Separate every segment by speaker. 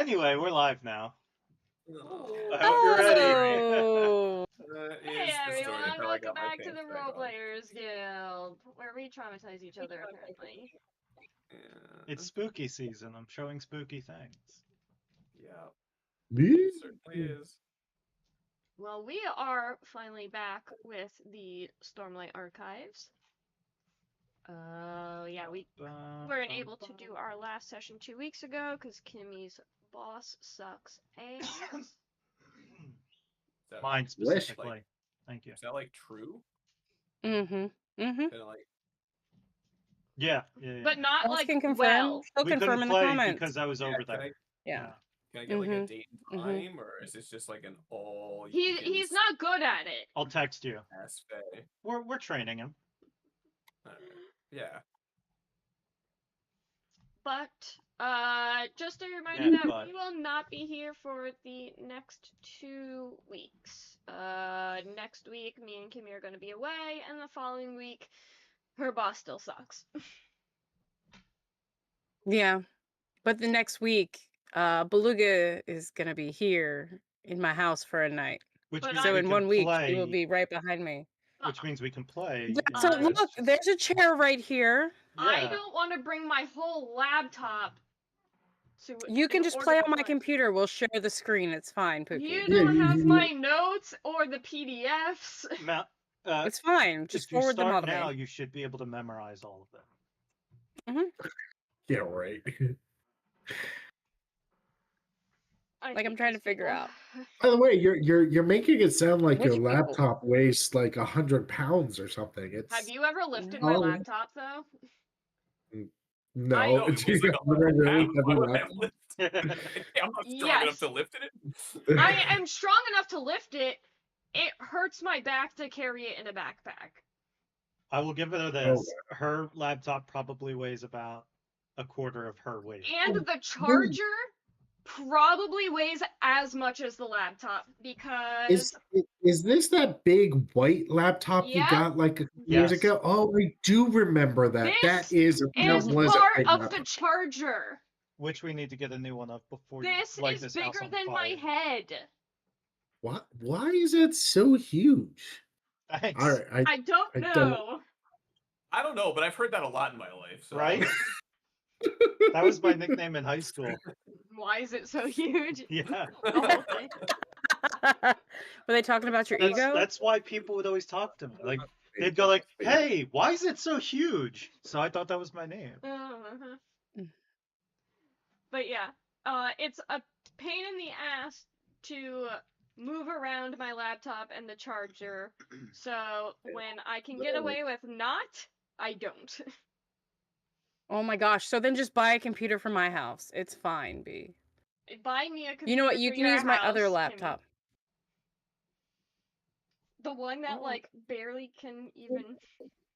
Speaker 1: Anyway, we're live now.
Speaker 2: Oh.
Speaker 1: I hope you're ready.
Speaker 3: Oh.
Speaker 2: Hey everyone, welcome back to the
Speaker 3: Role
Speaker 2: Roleplayers Guild, where we traumatize each other, apparently. Yeah.
Speaker 1: It's spooky season. I'm showing spooky things.
Speaker 2: Yeah.
Speaker 4: Me?
Speaker 2: It certainly is.
Speaker 3: Well, we are finally back with the Stormlight Archives. Yeah, we weren't able to do our last session 2 weeks ago because Kimmy's boss sucks ass.
Speaker 1: Mine specifically. Thank you.
Speaker 2: Is that like true?
Speaker 4: Mm-hmm.
Speaker 2: Kind of like.
Speaker 1: Yeah.
Speaker 3: But not
Speaker 4: Else
Speaker 3: like
Speaker 4: can confirm.
Speaker 3: well.
Speaker 4: She'll
Speaker 1: We
Speaker 4: confirm
Speaker 1: couldn't
Speaker 4: in the
Speaker 1: play
Speaker 4: comments.
Speaker 1: because I was over there.
Speaker 4: Yeah.
Speaker 2: Can I get like a date and time, or is this just like an all?
Speaker 3: He's not good at it.
Speaker 1: I'll text you.
Speaker 2: Aspect.
Speaker 1: We're training him.
Speaker 2: Alright. Yeah.
Speaker 3: But just a reminder that we will not be here for the next 2 weeks. Next week, me and Kimmy are going to be away, and the following week, her boss still sucks.
Speaker 4: Yeah. But the next week, Beluga is going to be here in my house for a night. So in 1 week, he will be right behind me.
Speaker 1: Which means we can play.
Speaker 4: So look, there's a chair right here.
Speaker 1: Yeah.
Speaker 3: I don't want to bring my whole laptop.
Speaker 4: You can just play on my computer. We'll share the screen. It's fine, Pookie.
Speaker 3: You don't have my notes or the PDFs.
Speaker 4: It's fine. Just forward them all to me.
Speaker 1: Now, you should be able to memorize all of them.
Speaker 4: Yeah, right. Like I'm trying to figure out.
Speaker 5: By the way, you're making it sound like your laptop weighs like 100 pounds or something.
Speaker 3: Have you ever lifted my laptop though?
Speaker 5: No.
Speaker 2: I'm not strong enough to lift it.
Speaker 3: I am strong enough to lift it. It hurts my back to carry it in a backpack.
Speaker 1: I will give her this. Her laptop probably weighs about a quarter of her weight.
Speaker 3: And the charger probably weighs as much as the laptop because...
Speaker 5: Is this that big white laptop you got like a few years ago? Oh, I do remember that. That is
Speaker 3: part of the charger.
Speaker 1: Which we need to get a new one of before
Speaker 3: this is bigger than my head.
Speaker 5: What? Why is that so huge?
Speaker 1: Thanks.
Speaker 5: All right,
Speaker 3: I don't know.
Speaker 2: I don't know, but I've heard that a lot in my life. So.
Speaker 1: Right? That was my nickname in high school.
Speaker 3: Why is it so huge?
Speaker 1: Yeah.
Speaker 4: Were they talking about your ego?
Speaker 1: That's why people would always talk to me. Like they'd go like, "Hey, why is it so huge?" So I thought that was my name.
Speaker 3: But yeah, it's a pain in the ass to move around my laptop and the charger. So when I can get away with not, I don't.
Speaker 4: Oh my gosh! So then just buy a computer for my house. It's fine, B.
Speaker 3: Buy me a computer.
Speaker 4: You know what? You can use my other laptop.
Speaker 3: The one that like barely can even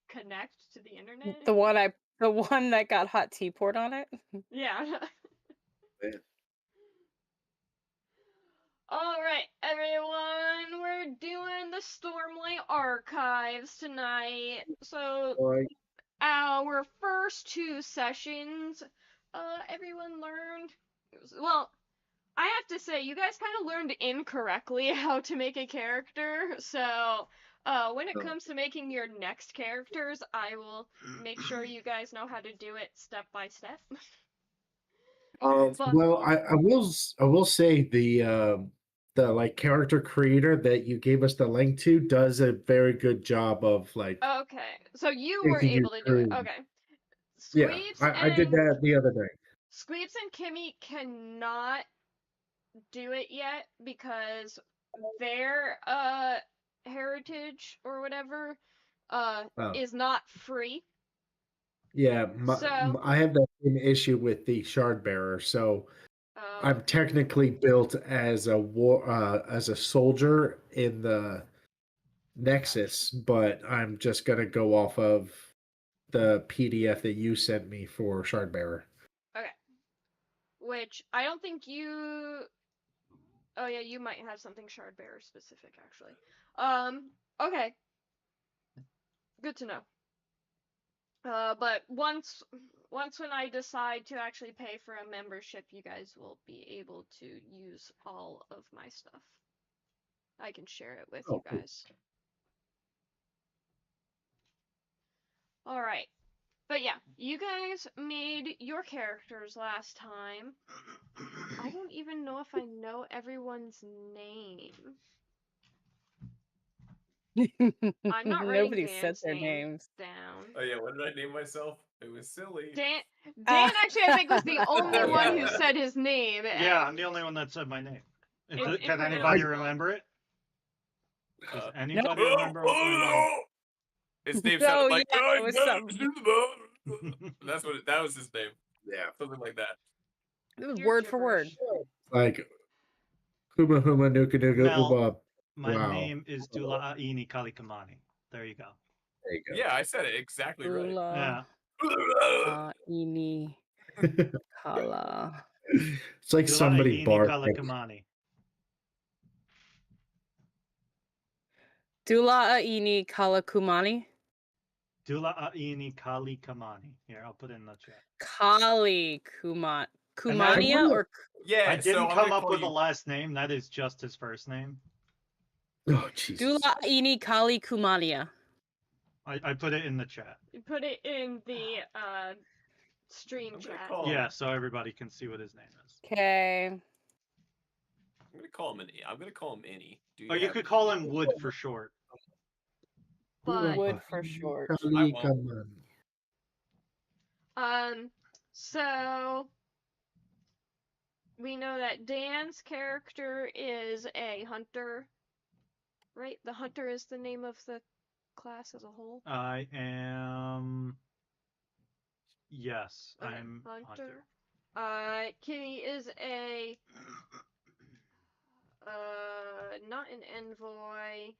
Speaker 3: connect to the internet.
Speaker 4: The one that got hot tea poured on it.
Speaker 3: Yeah. All right, everyone, we're doing the Stormlight Archives tonight. So our first 2 sessions, everyone learned. Well, I have to say, you guys kind of learned incorrectly how to make a character. So, when it comes to making your next characters, I will make sure you guys know how to do it step by step.
Speaker 5: Well, I will say the like character creator that you gave us the link to does a very good job of like.
Speaker 3: Okay, so you were able to do it. Okay.
Speaker 5: Squeeps I did that the other day.
Speaker 3: Squeeps and Kimmy cannot do it yet because their heritage or whatever is not free.
Speaker 5: Yeah, I have that same issue with the shard bearer. So I'm technically built as a soldier in the Nexus, but I'm just gonna go off of the PDF that you sent me for shard bearer.
Speaker 3: Okay. Which I don't think you. Oh yeah, you might have something shard bearer specific actually. Okay. Good to know. But once when I decide to actually pay for a membership, you guys will be able to use all of my stuff. I can share it with you guys. All right. But yeah, you guys made your characters last time. I don't even know if I know everyone's name. I'm not writing
Speaker 4: Nobody said
Speaker 3: Dan's
Speaker 4: their
Speaker 3: name
Speaker 4: names
Speaker 3: down.
Speaker 6: Oh yeah, what did I name myself? It was silly.
Speaker 3: Dan actually, I think, was the only one who said his name.
Speaker 1: Yeah, I'm the only one that said my name. Can anybody remember it? Does anybody remember what my name?
Speaker 6: His name sounded like
Speaker 4: it was something.
Speaker 6: That was his name. Yeah, something like that.
Speaker 4: It was word for word.
Speaker 5: Like Huma Huma Nuka Nuka Uba.
Speaker 1: My name is Dula Aini Kalikamani. There you go.
Speaker 5: There you go.
Speaker 6: Yeah, I said it exactly right.
Speaker 1: Yeah.
Speaker 4: Ini Kala.
Speaker 5: It's like somebody barking.
Speaker 4: Dula Aini Kalakumani.
Speaker 1: Dula Aini Kalikamani. Here, I'll put it in the chat.
Speaker 4: Kali Kumania or
Speaker 6: yeah.
Speaker 1: I didn't come up with a last name. That is just his first name.
Speaker 5: Oh Jesus.
Speaker 4: Dula Ini Kali Kumania.
Speaker 1: I put it in the chat.
Speaker 3: You put it in the stream chat.
Speaker 1: Yeah, so everybody can see what his name is.
Speaker 4: Okay.
Speaker 6: I'm gonna call him Innie.
Speaker 1: Or you could call him Wood for short.
Speaker 3: But
Speaker 4: Wood for short.
Speaker 3: So we know that Dan's character is a hunter, right? The hunter is the name of the class as a whole.
Speaker 1: I am. Yes, okay. I'm hunter.
Speaker 3: Kitty is a not an envoy.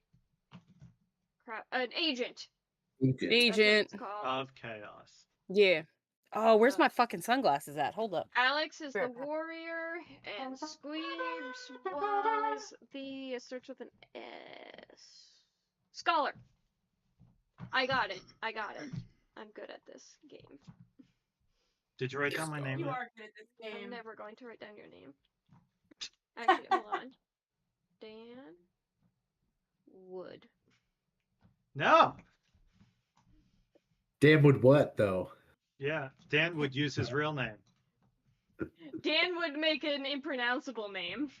Speaker 3: Crap, an agent.
Speaker 4: Agent
Speaker 1: of chaos.
Speaker 4: Yeah. Oh, where's my fucking sunglasses at? Hold up.
Speaker 3: Alex is the warrior, and Squeebs was the starts with an S. Scholar. I got it. I'm good at this game.
Speaker 1: Did you write down my name?
Speaker 2: You are good at this game.
Speaker 3: I'm never going to write down your name. Actually, hold on. Dan Wood.
Speaker 1: No.
Speaker 5: Dan would what though?
Speaker 1: Yeah, Dan would use his real name.
Speaker 3: Dan would make an impronounceable name.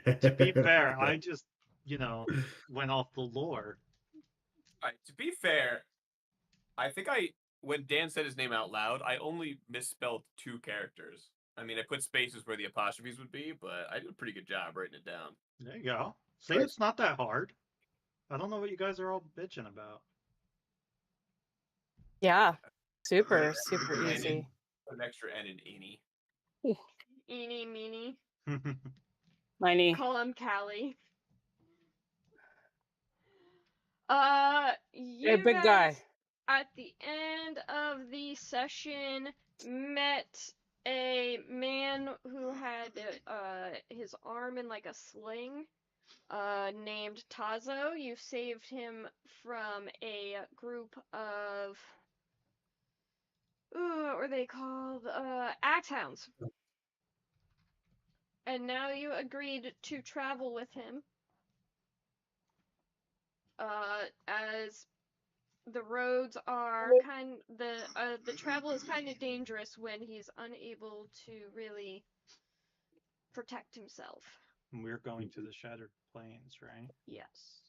Speaker 1: To be fair, I just, went off the lore.
Speaker 6: Alright, to be fair, I think when Dan said his name out loud, I only misspelled 2 characters. I mean, I put spaces where the apostrophes would be, but I did a pretty good job writing it down.
Speaker 1: There you go. See, it's not that hard. I don't know what you guys are all bitching about.
Speaker 4: Yeah. Super easy.
Speaker 6: An extra N in Eenie.
Speaker 3: Eenie meenie.
Speaker 4: Miney.
Speaker 3: Call him Callie. You
Speaker 4: big guy.
Speaker 3: At the end of the session, met a man who had his arm in like a sling, named Tazo. You saved him from a group of what were they called? Axe hounds. And now you agreed to travel with him. As the roads are the travel is kind of dangerous when he's unable to really protect himself.
Speaker 1: We're going to the Shattered Plains, right?
Speaker 3: Yes.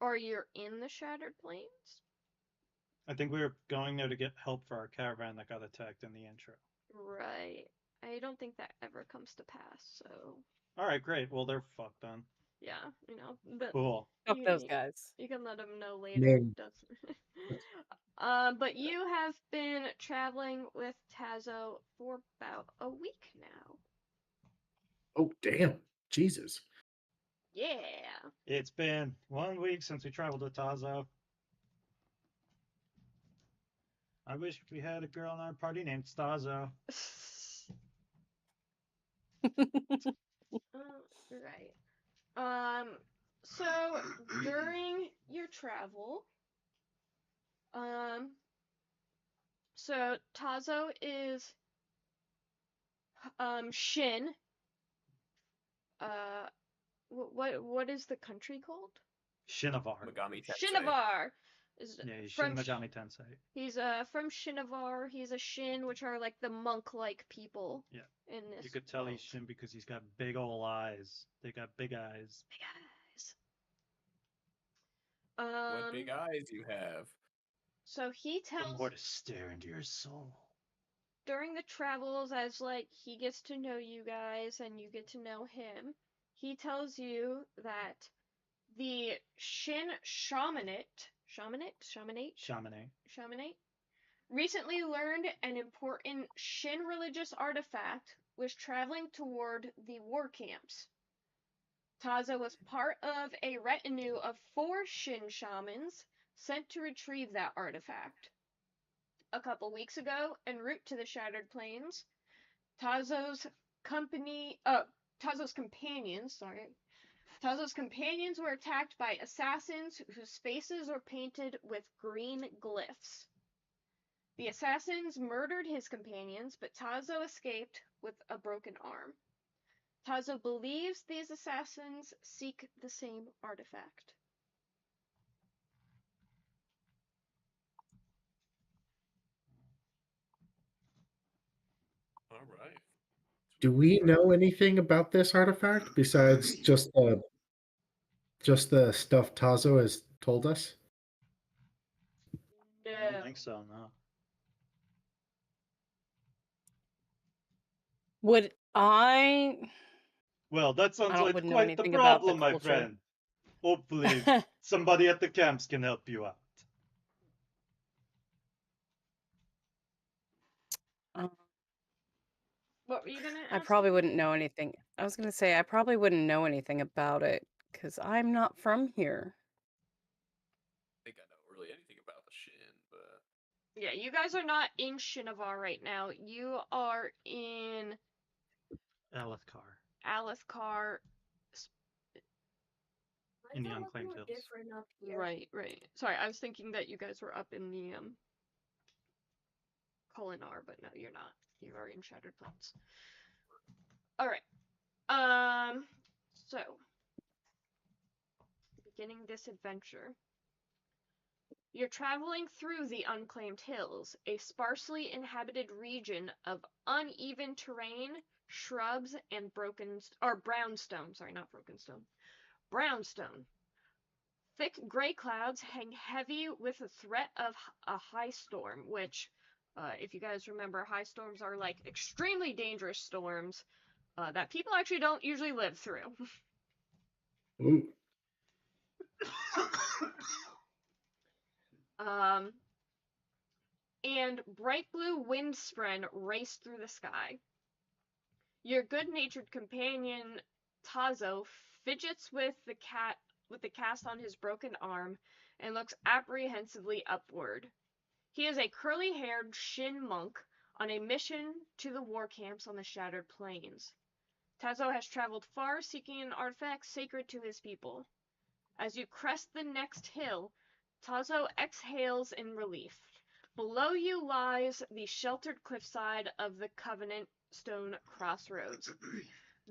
Speaker 3: Or you're in the Shattered Plains?
Speaker 1: I think we were going there to get help for our caravan that got attacked in the intro.
Speaker 3: Right. I don't think that ever comes to pass, so...
Speaker 1: Alright, great. Well, they're fucked then.
Speaker 3: Yeah, but...
Speaker 1: Cool.
Speaker 4: Fuck those guys.
Speaker 3: You can let them know later. But you have been traveling with Tazo for about a week now.
Speaker 5: Oh, damn. Jesus.
Speaker 3: Yeah.
Speaker 1: It's been 1 week since we traveled to Tazo. I wish we had a girl in our party named Stazo.
Speaker 3: Right. So during your travel, So Tazo is Shin. What is the country called?
Speaker 1: Shinovar.
Speaker 6: Megami Tensei.
Speaker 3: Shinovar is
Speaker 1: Yeah, he's
Speaker 3: from
Speaker 1: Shin Megami Tensei.
Speaker 3: He's from Shinovar. He's a Shin, which are like the monk-like people.
Speaker 1: Yeah.
Speaker 3: In this.
Speaker 1: You could tell he's Shin because he's got big ol' eyes. They got big eyes.
Speaker 3: Big eyes.
Speaker 6: What big eyes you have.
Speaker 3: So he tells.
Speaker 1: More to stare into your soul.
Speaker 3: During the travels, as like he gets to know you guys and you get to know him, he tells you that the Shin Shamanate recently learned an important Shin religious artifact was traveling toward the war camps. Tazo was part of a retinue of 4 Shin shamans sent to retrieve that artifact. A couple weeks ago, en route to the Shattered Plains, Tazo's companions were attacked by assassins whose faces were painted with green glyphs. The assassins murdered his companions, but Tazo escaped with a broken arm. Tazo believes these assassins seek the same artifact.
Speaker 6: All right.
Speaker 5: Do we know anything about this artifact besides just the stuff Tazo has told us?
Speaker 3: No.
Speaker 1: I don't think so, no.
Speaker 4: Would I?
Speaker 1: Well, that sounds like
Speaker 4: wouldn't know
Speaker 1: quite the
Speaker 4: anything about the
Speaker 1: problem, my
Speaker 4: culture.
Speaker 1: friend. Hopefully, somebody at the camps can help you out.
Speaker 3: What were you gonna ask?
Speaker 4: I probably wouldn't know anything. I was gonna say I probably wouldn't know anything about it because I'm not from here.
Speaker 6: I think I know really anything about the Shin, but
Speaker 3: Yeah, you guys are not in Shinovar right now. You are in Alethkar.
Speaker 1: In the Unclaimed Hills.
Speaker 3: Right. Sorry, I was thinking that you guys were up in the Kolinar, but no, you're not. You are in Shattered Plains. Alright. So beginning this adventure. You're traveling through the Unclaimed Hills, a sparsely inhabited region of uneven terrain, shrubs, and brownstone. Sorry, not broken stone. Brownstone. Thick gray clouds hang heavy with the threat of a high storm, which, if you guys remember, high storms are like extremely dangerous storms that people actually don't usually live through.
Speaker 5: Ooh.
Speaker 3: And bright blue windspren race through the sky. Your good-natured companion Tazo fidgets with the cast on his broken arm and looks apprehensively upward. He is a curly-haired Shin monk on a mission to the war camps on the Shattered Plains. Tazo has traveled far seeking an artifact sacred to his people. As you crest the next hill, Tazo exhales in relief. Below you lies the sheltered cliffside of the Covenant Stone Crossroads.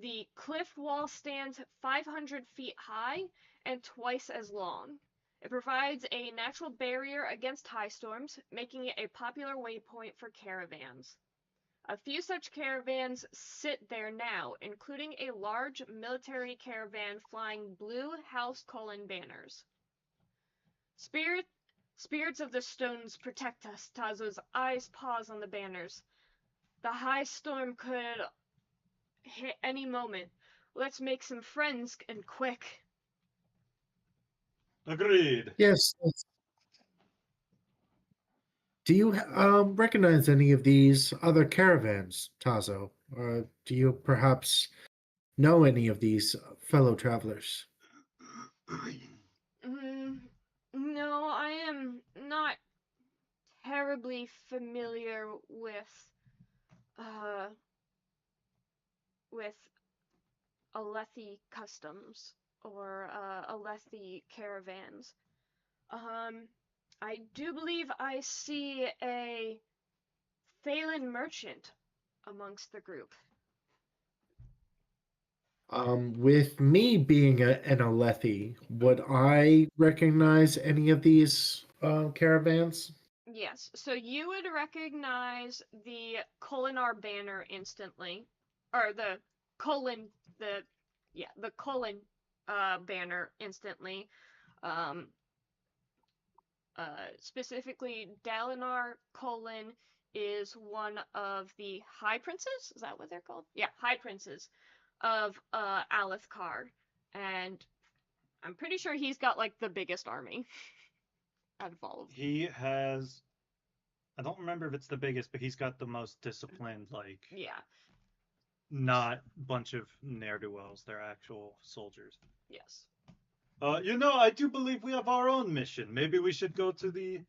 Speaker 3: The cliff wall stands 500 feet high and twice as long. It provides a natural barrier against high storms, making it a popular waypoint for caravans. A few such caravans sit there now, including a large military caravan flying blue House Colin banners. Spirits of the stones protect us. Tazo's eyes pause on the banners. The high storm could hit any moment. Let's make some friends and quick.
Speaker 1: Agreed.
Speaker 5: Yes. Do you recognize any of these other caravans, Tazo? Or do you perhaps know any of these fellow travelers?
Speaker 3: No, I am not terribly familiar with Alethi customs or Alethi caravans. I do believe I see a Phelan merchant amongst the group.
Speaker 5: With me being an Alethi, would I recognize any of these caravans?
Speaker 3: Yes, so you would recognize the Kolinar banner instantly, or the colon, the colon banner instantly. Um, Specifically, Dalinar Colon is one of the High Princes. Is that what they're called? Yeah, High Princes of Alethkar, and I'm pretty sure he's got like the biggest army out of all of them.
Speaker 1: He has. I don't remember if it's the biggest, but he's got the most disciplined, like.
Speaker 3: Yeah.
Speaker 1: Not bunch of ne'er-do-wells, they're actual soldiers.
Speaker 3: Yes.
Speaker 1: I do believe we have our own mission. Maybe we should go to the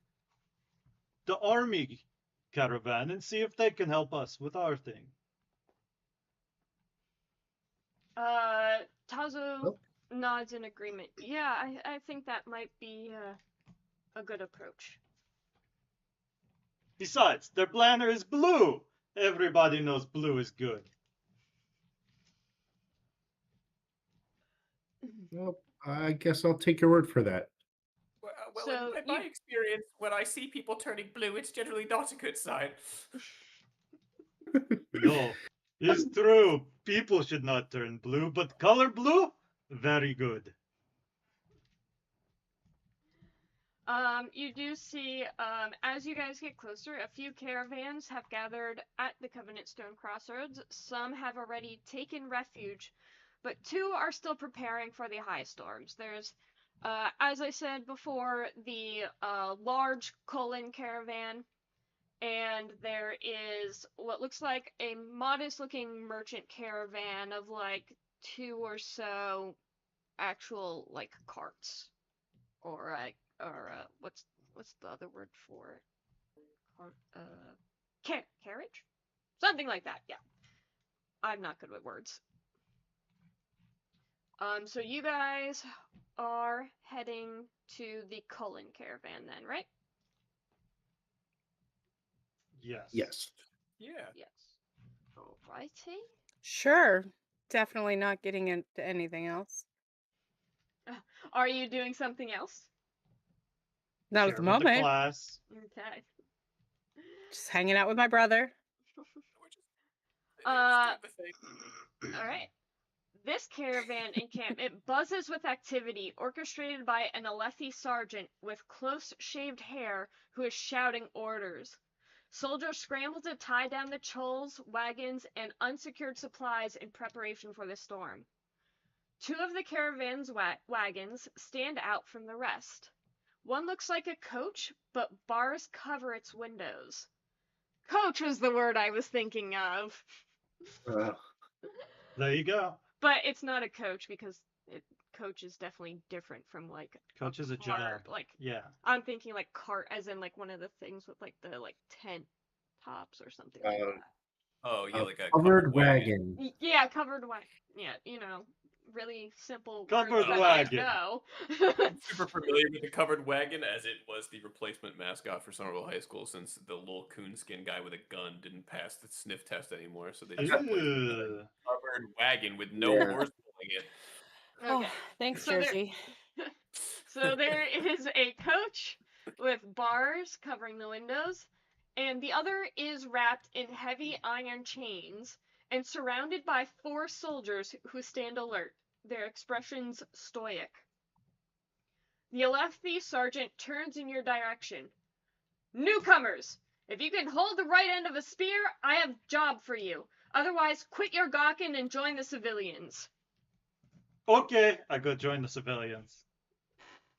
Speaker 1: army caravan and see if they can help us with our thing.
Speaker 3: Tazo nods in agreement. Yeah, I think that might be a good approach.
Speaker 1: Besides, their banner is blue. Everybody knows blue is good.
Speaker 5: Well, I guess I'll take your word for that.
Speaker 6: Well, so in my experience, when I see people turning blue, it's generally not a good sign.
Speaker 1: No, it's true. People should not turn blue, but color blue, very good.
Speaker 3: You do see, as you guys get closer, a few caravans have gathered at the Covenant Stone Crossroads. Some have already taken refuge, but 2 are still preparing for the high storms. There's, as I said before, the large Colon caravan, and there is what looks like a modest-looking merchant caravan of like 2 or so actual like carts, or what's the other word for it? Carriage? Something like that, yeah. I'm not good with words. So you guys are heading to the Cullen caravan then, right?
Speaker 1: Yes.
Speaker 5: Yes.
Speaker 6: Yeah.
Speaker 3: Yes. Alrighty.
Speaker 4: Sure. Definitely not getting into anything else.
Speaker 3: Are you doing something else?
Speaker 4: Not at the moment.
Speaker 1: The class.
Speaker 3: Okay.
Speaker 4: Just hanging out with my brother.
Speaker 3: Alright. This caravan encampment buzzes with activity, orchestrated by an Alethi sergeant with close-shaved hair who is shouting orders. Soldiers scramble to tie down the choles, wagons, and unsecured supplies in preparation for the storm. 2 of the caravan's wagons stand out from the rest. One looks like a coach, but bars cover its windows. Coach was the word I was thinking of.
Speaker 1: There you go.
Speaker 3: But it's not a coach because coach is definitely different from like
Speaker 1: coach is a job.
Speaker 3: Like,
Speaker 1: yeah,
Speaker 3: I'm thinking like cart as in like one of the things with like the like tent tops or something like that.
Speaker 6: Oh yeah, like a
Speaker 5: covered wagon.
Speaker 3: Yeah, covered wagon. Yeah, really simple.
Speaker 1: Covered wagon.
Speaker 3: No.
Speaker 6: I'm super familiar with the covered wagon, as it was the replacement mascot for Somerville High School, since the little coonskin guy with a gun didn't pass the sniff test anymore, so they just replaced the covered wagon with no horse pulling it.
Speaker 3: Okay.
Speaker 4: Oh, thanks, Jersey.
Speaker 3: So there is a coach with bars covering the windows, and the other is wrapped in heavy iron chains and surrounded by 4 soldiers who stand alert, their expressions stoic. The Alethi sergeant turns in your direction. Newcomers, if you can hold the right end of a spear, I have a job for you. Otherwise, quit your gawking and join the civilians.
Speaker 1: Okay, I go join the civilians.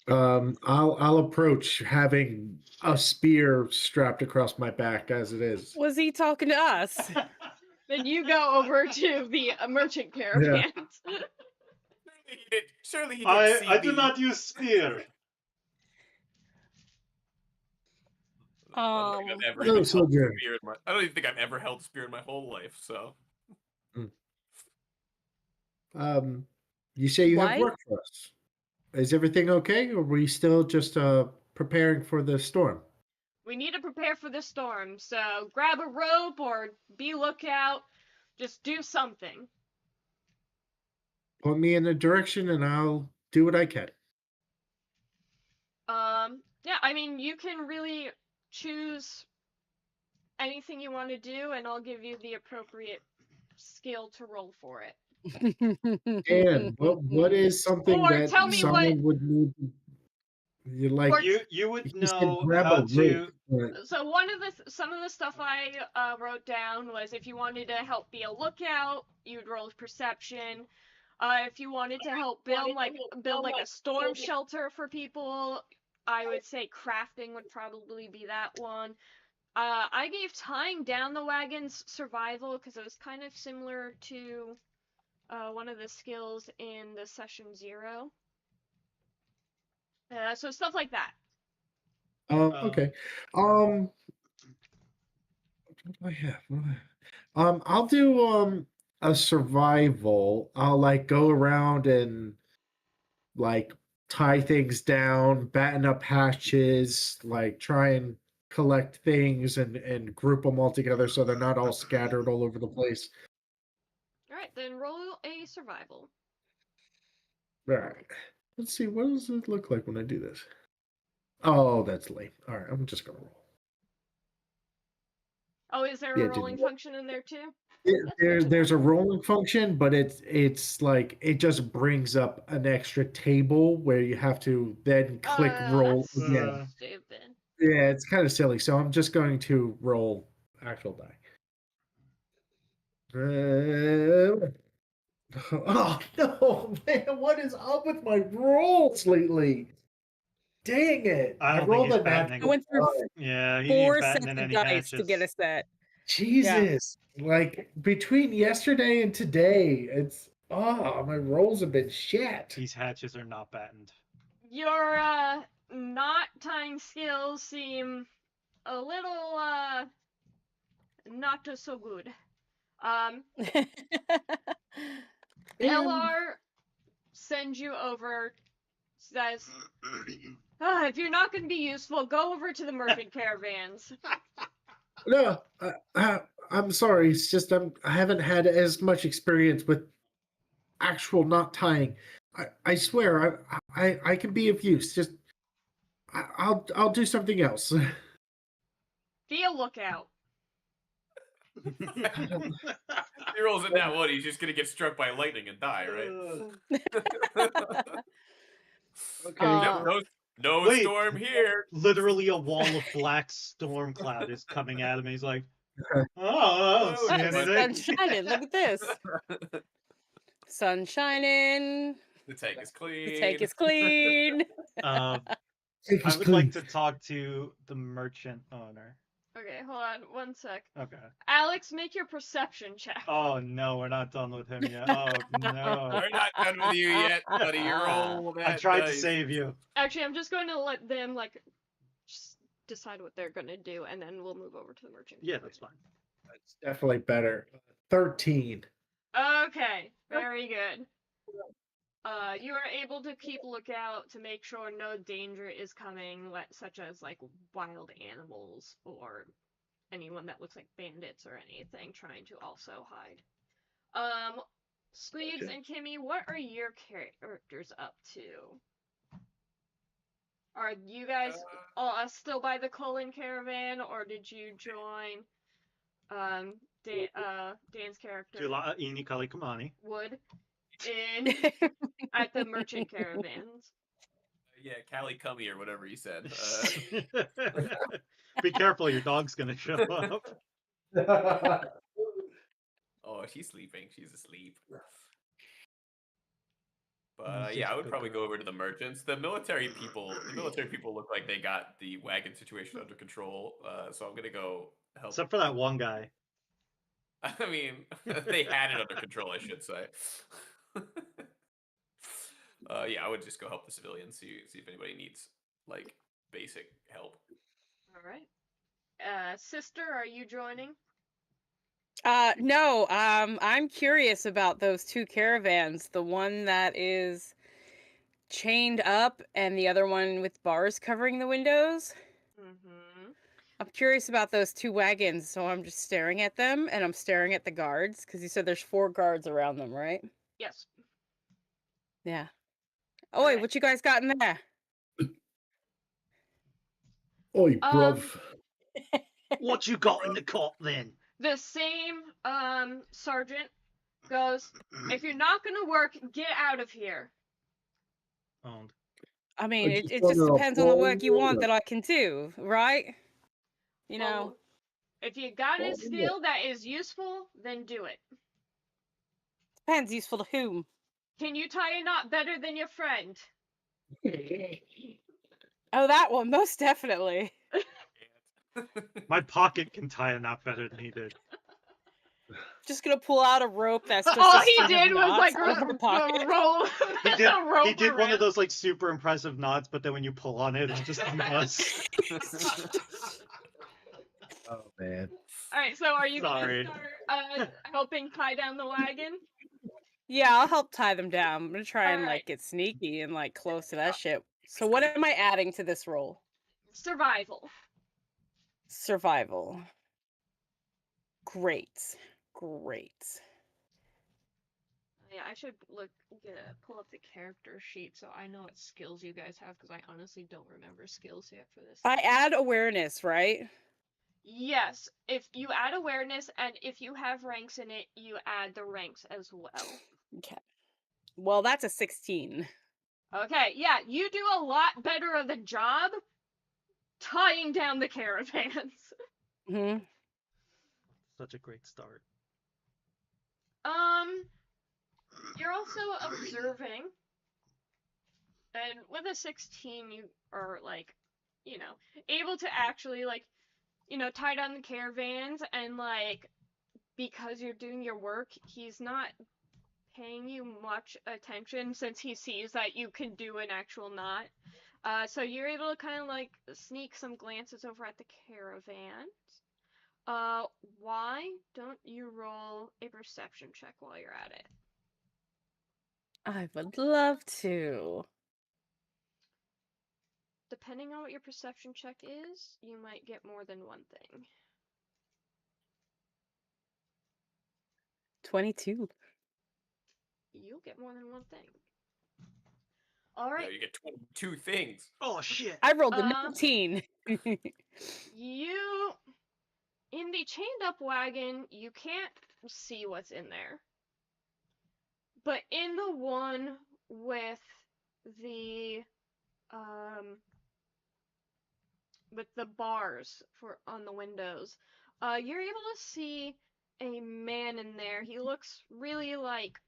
Speaker 5: I'll approach having a spear strapped across my back as it is.
Speaker 4: Was he talking to us?
Speaker 3: Then you go over to the merchant caravan.
Speaker 6: Yeah. Surely he did.
Speaker 1: I do not use spear.
Speaker 6: I don't even think I've ever held spear in my whole life. So.
Speaker 5: You say you have work for us. Is everything okay, or are we still just preparing for the storm.
Speaker 3: We need to prepare for the storm, so grab a rope or be lookout. Just do something.
Speaker 5: Point me in a direction and I'll do what I can.
Speaker 3: Yeah, I mean, you can really choose anything you want to do, and I'll give you the appropriate skill to roll for it.
Speaker 5: And what is something
Speaker 3: or
Speaker 5: that
Speaker 3: tell me
Speaker 5: someone would need? You like
Speaker 1: you would
Speaker 5: you said
Speaker 1: know
Speaker 5: grab
Speaker 1: how
Speaker 5: a
Speaker 1: to.
Speaker 5: rope,
Speaker 3: So some of the stuff I wrote down was if you wanted to help be a lookout, you'd roll perception. If you wanted to help build like a storm shelter for people, I would say crafting would probably be that one. I gave tying down the wagons survival because it was kind of similar to one of the skills in the session 0. So stuff like that.
Speaker 5: Okay. What do I have? I'll do a survival. I'll like go around and like tie things down, batten up hatches, like try and collect things and group them all together so they're not all scattered all over the place.
Speaker 3: All right, then roll a survival.
Speaker 5: All right. Let's see. What does it look like when I do this? Oh, that's lame. All right. I'm just going to roll.
Speaker 3: Oh, is there a rolling function in there too?
Speaker 5: There's a rolling function, but it's like it just brings up an extra table where you have to then click roll again.
Speaker 3: Stupid.
Speaker 5: Yeah, it's kind of silly. So I'm just going to roll actual die. Oh no, man! What is up with my rolls lately? Dang it!
Speaker 1: I rolled a battening.
Speaker 4: I went through
Speaker 1: yeah,
Speaker 4: 4 sets of dice to get a set.
Speaker 5: Jesus, like between yesterday and today, it's my rolls have been shit.
Speaker 1: These hatches are not battened.
Speaker 3: Your knot tying skills seem a little not so good. LR sends you over, says, if you're not going to be useful, go over to the merchant caravans.
Speaker 5: No, I'm sorry. It's just I haven't had as much experience with actual knot tying. I swear I can be of use. Just I'll do something else.
Speaker 3: Be a lookout.
Speaker 6: He rolls in that one, he's just gonna get struck by lightning and die, right?
Speaker 5: Okay.
Speaker 6: No storm here.
Speaker 1: Literally a wall of black storm cloud is coming at him. He's like, oh,
Speaker 4: sun's shining. Look at this. Sun shining.
Speaker 6: The tank is clean.
Speaker 4: The tank is clean.
Speaker 1: I would like to talk to the merchant owner.
Speaker 3: Okay, hold on 1 sec.
Speaker 1: Okay.
Speaker 3: Alex, make your perception check.
Speaker 1: Oh no, we're not done with him yet. Oh no.
Speaker 6: We're not done with you yet, buddy. You're old.
Speaker 1: I tried to save you.
Speaker 3: Actually, I'm just going to let them just decide what they're gonna do, and then we'll move over to the merchant.
Speaker 1: Yeah, that's fine.
Speaker 5: That's definitely better. 13.
Speaker 3: Okay, very good. You are able to keep lookout to make sure no danger is coming, such as like wild animals or anyone that looks like bandits or anything trying to also hide. Squeebs and Kimmy, what are your characters up to? Are you guys all still by the Cullen caravan, or did you join Dan's character?
Speaker 1: Ini Kalikamani.
Speaker 3: Wood. At the merchant caravans.
Speaker 6: Yeah, Callie Cummy or whatever you said.
Speaker 1: Be careful, your dog's gonna show up.
Speaker 6: Oh, she's sleeping. She's asleep. But yeah, I would probably go over to the merchants. The military people look like they got the wagon situation under control. So I'm gonna go help.
Speaker 1: Except for that one guy.
Speaker 6: I mean, they had it under control, I should say. Yeah, I would just go help the civilians, see if anybody needs like basic help.
Speaker 3: All right. Sister, are you joining?
Speaker 4: chained up and the other one with bars covering the windows.
Speaker 3: Mm-hmm.
Speaker 4: I'm curious about those 2 wagons, so I'm just staring at them, and I'm staring at the guards, because you said there's 4 guards around them, right?
Speaker 3: Yes.
Speaker 4: Yeah. Oh, wait, what you guys got in there?
Speaker 5: Oi, bruv.
Speaker 1: What you got in the cot, then?
Speaker 3: The same, sergeant goes, if you're not gonna work, get out of here.
Speaker 1: Owned.
Speaker 4: I mean, it just depends on the work you want that I can do, right? You know?
Speaker 3: If you got a skill that is useful, then do it.
Speaker 4: Depends, useful to whom?
Speaker 3: Can you tie a knot better than your friend?
Speaker 4: Oh, that one, most definitely.
Speaker 1: My pocket can tie a knot better than he did.
Speaker 4: Just gonna pull out a rope that's just
Speaker 3: all he did was like roll.
Speaker 1: He did one of those like super impressive knots, but then when you pull on it, it's just a mess.
Speaker 5: Oh man.
Speaker 3: All right, so are you gonna start helping tie down the wagon?
Speaker 4: Yeah, I'll help tie them down. I'm gonna try and like get sneaky and like close to that shit. So what am I adding to this roll?
Speaker 3: Survival.
Speaker 4: Survival. Great.
Speaker 3: Yeah, I should pull up the character sheet so I know what skills you guys have, because I honestly don't remember skills yet for this.
Speaker 4: I add awareness, right?
Speaker 3: Yes, if you add awareness, and if you have ranks in it, you add the ranks as well.
Speaker 4: Okay. Well, that's a 16.
Speaker 3: Okay, yeah, you do a lot better of the job tying down the caravans.
Speaker 4: Mm-hmm.
Speaker 1: Such a great start.
Speaker 3: You're also observing, and with a 16, you are, like, you know, able to actually, like, you know, tie down the caravans, and, like, because you're doing your work, he's not paying you much attention since he sees that you can do an actual knot. So you're able to kind of, like, sneak some glances over at the caravans. Why don't you roll a perception check while you're at it?
Speaker 4: I would love to.
Speaker 3: Depending on what your perception check is, you might get more than one thing.
Speaker 4: 22.
Speaker 3: You'll get more than one thing. All right.
Speaker 6: No, you get 22 things.
Speaker 1: Oh shit!
Speaker 4: I rolled a 19.
Speaker 3: You, in the chained up wagon, you can't see what's in there. But in the one with the bars on the windows, you're able to see a man in there. He looks really, like,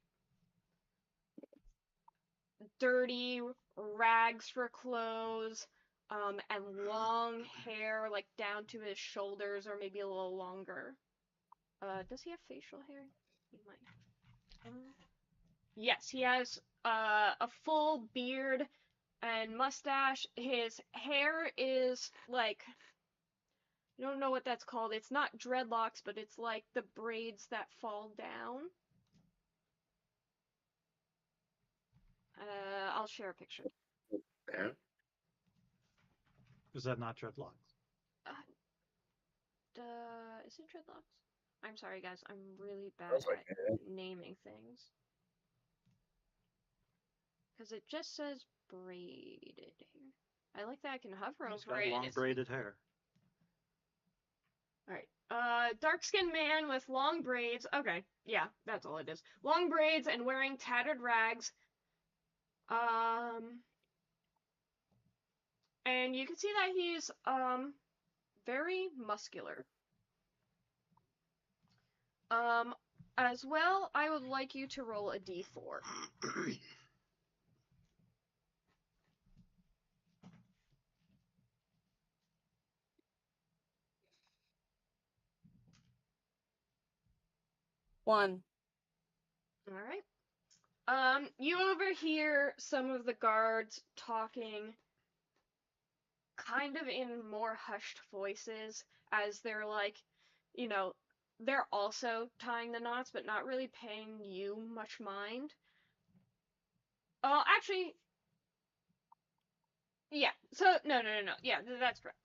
Speaker 3: dirty, rags for clothes, and long hair, like, down to his shoulders, or maybe a little longer. Does he have facial hair? He might. Yes, he has a full beard and mustache. His hair is, like, I don't know what that's called. It's not dreadlocks, but it's like the braids that fall down. I'll share a picture.
Speaker 5: Yeah.
Speaker 1: Is that not dreadlocks?
Speaker 3: Is it dreadlocks? I'm sorry, guys. I'm really bad at naming things. Because it just says braided hair. I like that I can hover over it.
Speaker 1: Long braided hair.
Speaker 3: Alright. Dark-skinned man with long braids. Okay, yeah, that's all it is. Long braids and wearing tattered rags. And you can see that he's, very muscular. As well, I would like you to roll a d4.
Speaker 4: One.
Speaker 3: Alright. You overhear some of the guards talking kind of in more hushed voices as they're, like, you know, they're also tying the knots, but not really paying you much mind. Actually, Yeah. So no. Yeah, that's correct.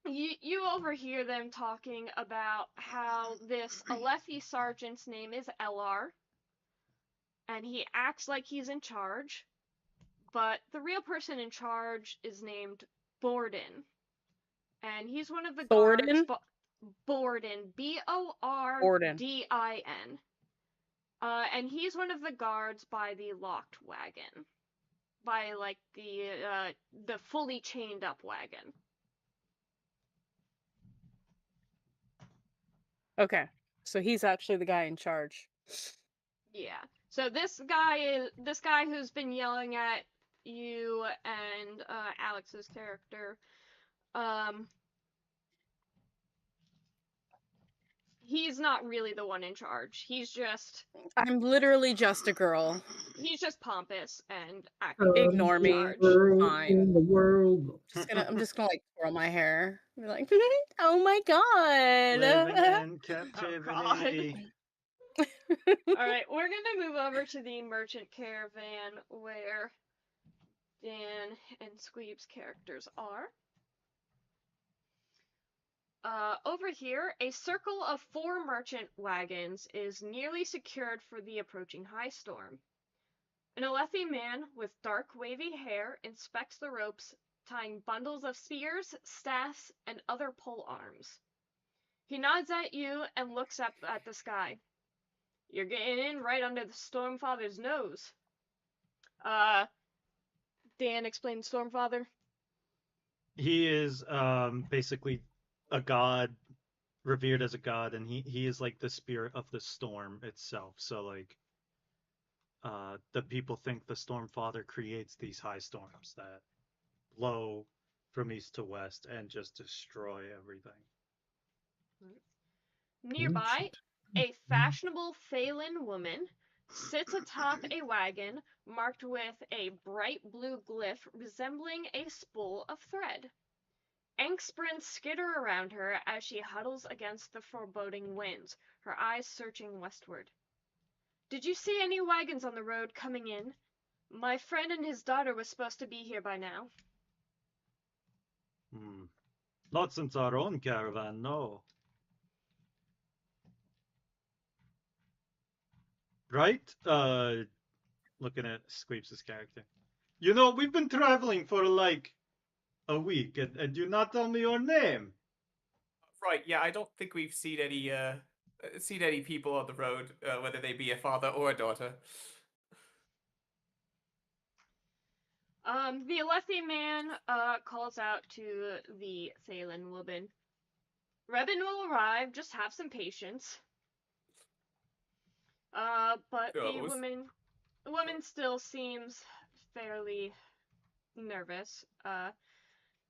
Speaker 3: You overhear them talking about how this Alethi sergeant's name is LR, and he acts like he's in charge, but the real person in charge is named Borden, and he's one of the
Speaker 4: Borden?
Speaker 3: guards. Borden,
Speaker 4: Borden.
Speaker 3: Bordin. And he's one of the guards by the locked wagon, by like the fully chained up wagon.
Speaker 4: Okay, so he's actually the guy in charge.
Speaker 3: Yeah. So this guy who's been yelling at you and Alex's character, he's not really the one in charge.
Speaker 4: I'm literally just a girl.
Speaker 3: He's just pompous and
Speaker 4: ignore me.
Speaker 5: Fine. In the world.
Speaker 4: I'm just gonna like twirl my hair. Be like, oh my god.
Speaker 1: Living in captivity.
Speaker 3: All right, we're gonna move over to the merchant caravan where Dan and Squeeb's characters are. Over here, a circle of 4 merchant wagons is nearly secured for the approaching high storm. An Alethi man with dark wavy hair inspects the ropes, tying bundles of spears, staffs, and other pole arms. He nods at you and looks up at the sky. You're getting in right under the Stormfather's nose. Dan explained Stormfather.
Speaker 1: He is basically a god, revered as a god, and he is like the spirit of the storm itself. So like the people think the Stormfather creates these high storms that blow from east to west and just destroy everything.
Speaker 3: Nearby, a fashionable Phelan woman sits atop a wagon marked with a bright blue glyph resembling a spool of thread. Ink sprints skitter around her as she huddles against the foreboding winds, her eyes searching westward. Did you see any wagons on the road coming in? My friend and his daughter was supposed to be here by now.
Speaker 1: Not since our own caravan, no. Right? Looking at Squeeps' character. You know, we've been traveling for like a week, and you not tell me your name.
Speaker 6: Right, yeah, I don't think we've seen any people on the road, whether they be a father or a daughter.
Speaker 3: The Alethi man calls out to the Thalen woman. Rebin will arrive, just have some patience. But the woman still seems fairly nervous.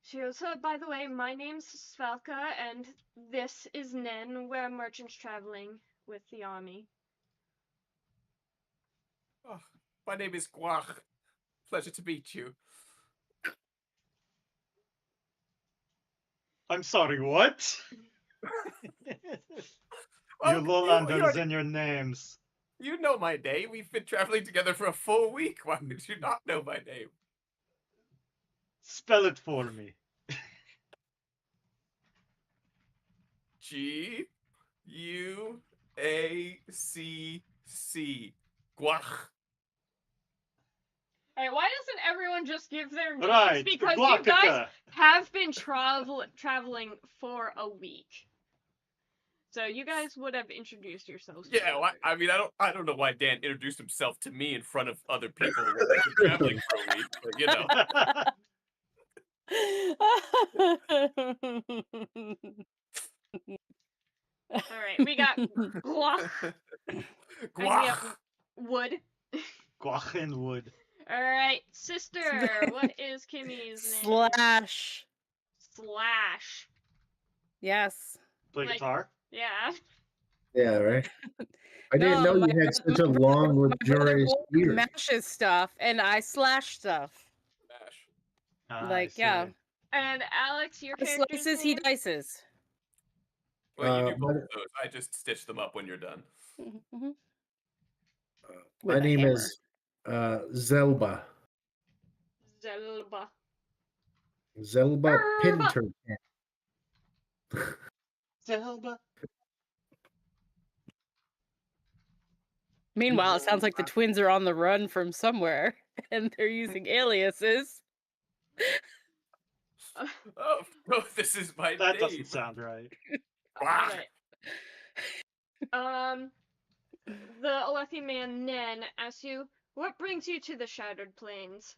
Speaker 3: She goes, so, by the way, my name's Svelka, and this is Nen. We're merchants traveling with the army.
Speaker 6: Oh, my name is Guach. Pleasure to meet you.
Speaker 1: I'm sorry, what? You Lowlanders and your names.
Speaker 6: You know my name. We've been traveling together for a full week. Why would you not know my name?
Speaker 1: Spell it for me.
Speaker 6: G-U-A-C-C. Guach.
Speaker 3: Alright, why doesn't everyone just give their names?
Speaker 1: Right,
Speaker 3: because you guys have been traveling for a week. So you guys would have introduced yourselves.
Speaker 6: Yeah, well, I mean, I don't know why Dan introduced himself to me in front of other people who have been traveling for a week, but you know.
Speaker 3: Alright, we got Guach.
Speaker 6: Guach.
Speaker 3: And we have Wood.
Speaker 1: Guach and Wood.
Speaker 3: Alright, sister, what is Kimmy's name?
Speaker 4: Slash.
Speaker 3: Slash.
Speaker 4: Yes.
Speaker 1: Play guitar?
Speaker 3: Yeah.
Speaker 5: Yeah, right? I didn't know you had such a long, luxurious ear.
Speaker 4: Mashes stuff, and I slash stuff. Like, yeah.
Speaker 3: And Alex, your character's
Speaker 4: slices, he dices.
Speaker 6: Well, you do both of those. I just stitch them up when you're done.
Speaker 4: Mm-hmm.
Speaker 5: My name is Zelba.
Speaker 3: Zelba. Zelba.
Speaker 5: Zelba Pinter.
Speaker 1: Zelba.
Speaker 4: Meanwhile, it sounds like the twins are on the run from somewhere, and they're using aliases.
Speaker 6: Oh, this is my
Speaker 1: That
Speaker 6: name.
Speaker 1: doesn't sound right.
Speaker 3: Alright. The Alethi man Nen asks you, what brings you to the Shattered Plains?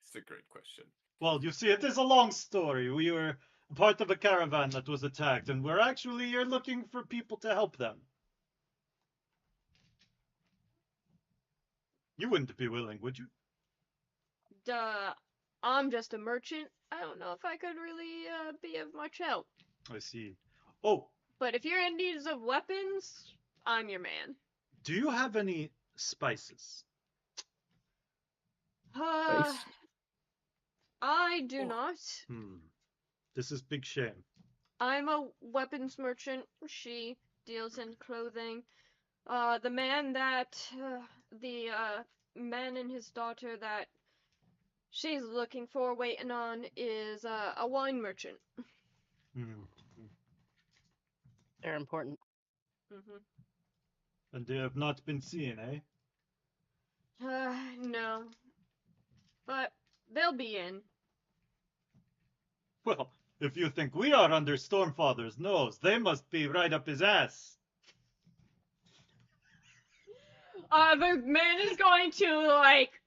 Speaker 6: It's a great question.
Speaker 1: Well, you see, it is a long story. We were part of a caravan that was attacked, and we're actually here looking for people to help them. You wouldn't be willing, would you?
Speaker 3: Duh. I'm just a merchant. I don't know if I could really be of much help.
Speaker 1: I see. Oh.
Speaker 3: But if you're in need of weapons, I'm your man.
Speaker 1: Do you have any spices?
Speaker 3: I do not.
Speaker 1: This is big shame.
Speaker 3: I'm a weapons merchant. She deals in clothing. The man and his daughter that she's looking for, waiting on, is a wine merchant.
Speaker 4: They're important.
Speaker 1: And they have not been seen, eh?
Speaker 3: No. But they'll be in.
Speaker 1: Well, if you think we are under Stormfather's nose, they must be right up his ass.
Speaker 3: The man is going to, like,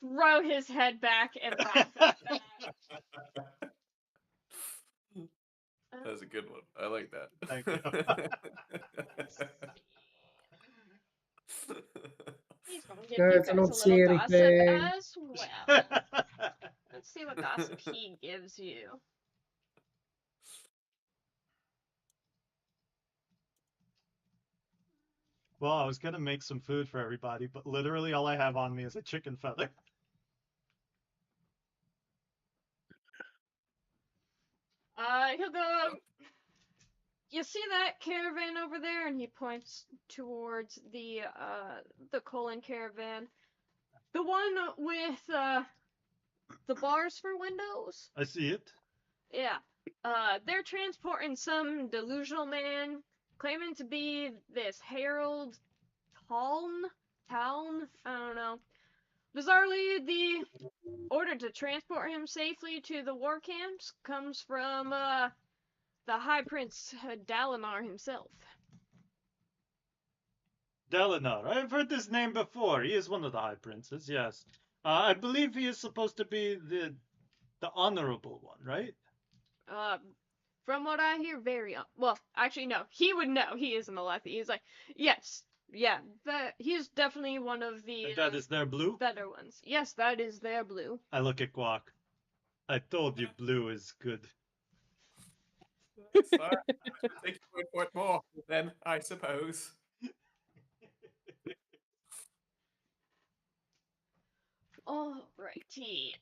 Speaker 3: throw his head back and laugh at that.
Speaker 6: That was a good one. I like that.
Speaker 1: Thank you.
Speaker 3: He's gonna give you guys
Speaker 5: I don't
Speaker 3: a
Speaker 5: see
Speaker 3: little gossip
Speaker 5: anything.
Speaker 3: as well. Let's see what gossip he gives you.
Speaker 1: Well, I was gonna make some food for everybody, but literally all I have on me is a chicken feather.
Speaker 3: He'll go. You see that caravan over there? And he points towards the Colon caravan. The one with the bars for windows?
Speaker 1: I see it.
Speaker 3: Yeah. They're transporting some delusional man claiming to be this Harold Town? I don't know. Bizarrely, the order to transport him safely to the war camps comes from the High Prince Dalinar himself.
Speaker 1: Dalinar. I've heard this name before. He is one of the High Princes, yes. I believe he is supposed to be the honorable one, right?
Speaker 3: From what I hear, very well. Actually, no. He would know. He is an Alethi. He's like, yes, yeah. He's definitely one of the.
Speaker 1: And that is their blue.
Speaker 3: Better ones. Yes, that is their blue.
Speaker 1: I look at Guac. I told you blue is good.
Speaker 6: Sorry, take your word more, then I suppose.
Speaker 3: Alrighty.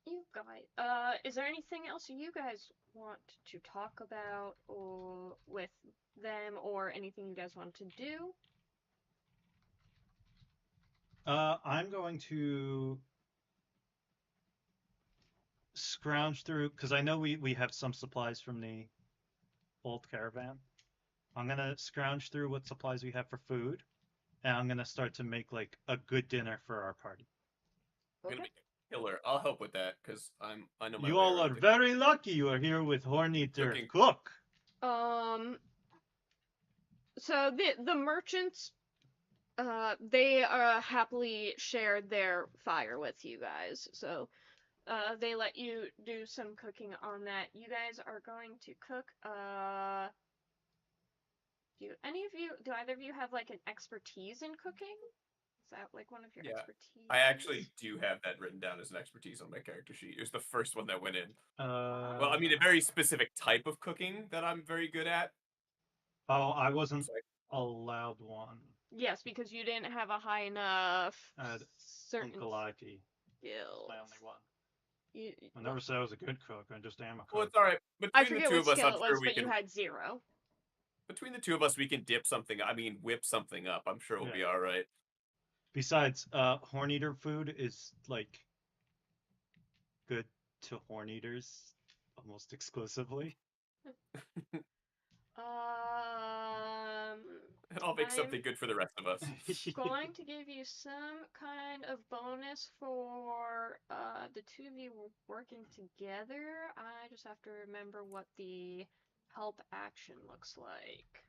Speaker 3: You guys, is there anything else you guys want to talk about or with them, or anything you guys want to do?
Speaker 1: I'm going to scrounge through, because I know we have some supplies from the old caravan. I'm going to scrounge through what supplies we have for food, and I'm going to start to make like a good dinner for our party.
Speaker 3: Okay.
Speaker 6: Killer. I'll help with that because I know my.
Speaker 1: You all are very lucky you are here with Horneater Cook.
Speaker 3: So the merchants, they happily shared their fire with you guys. So, they let you do some cooking on that. You guys are going to cook. Do either of you have like an expertise in cooking? Is that like one of your expertise?
Speaker 6: I actually do have that written down as an expertise on my character sheet. It was the first one that went in. Well, I mean, a very specific type of cooking that I'm very good at.
Speaker 1: Oh, I wasn't allowed one.
Speaker 3: Yes, because you didn't have a high enough certain
Speaker 1: skill. My only one. I never said I was a good cook. I just am a cook.
Speaker 6: Well, it's all right.
Speaker 3: I forget what skill it was, but you had 0.
Speaker 6: Between the two of us, we can whip something up. I'm sure we'll be all right.
Speaker 1: Besides, Horneater food is like good to horn eaters almost exclusively.
Speaker 6: And I'll make something good for the rest of us.
Speaker 3: Going to give you some kind of bonus for the two of you working together. I just have to remember what the help action looks like.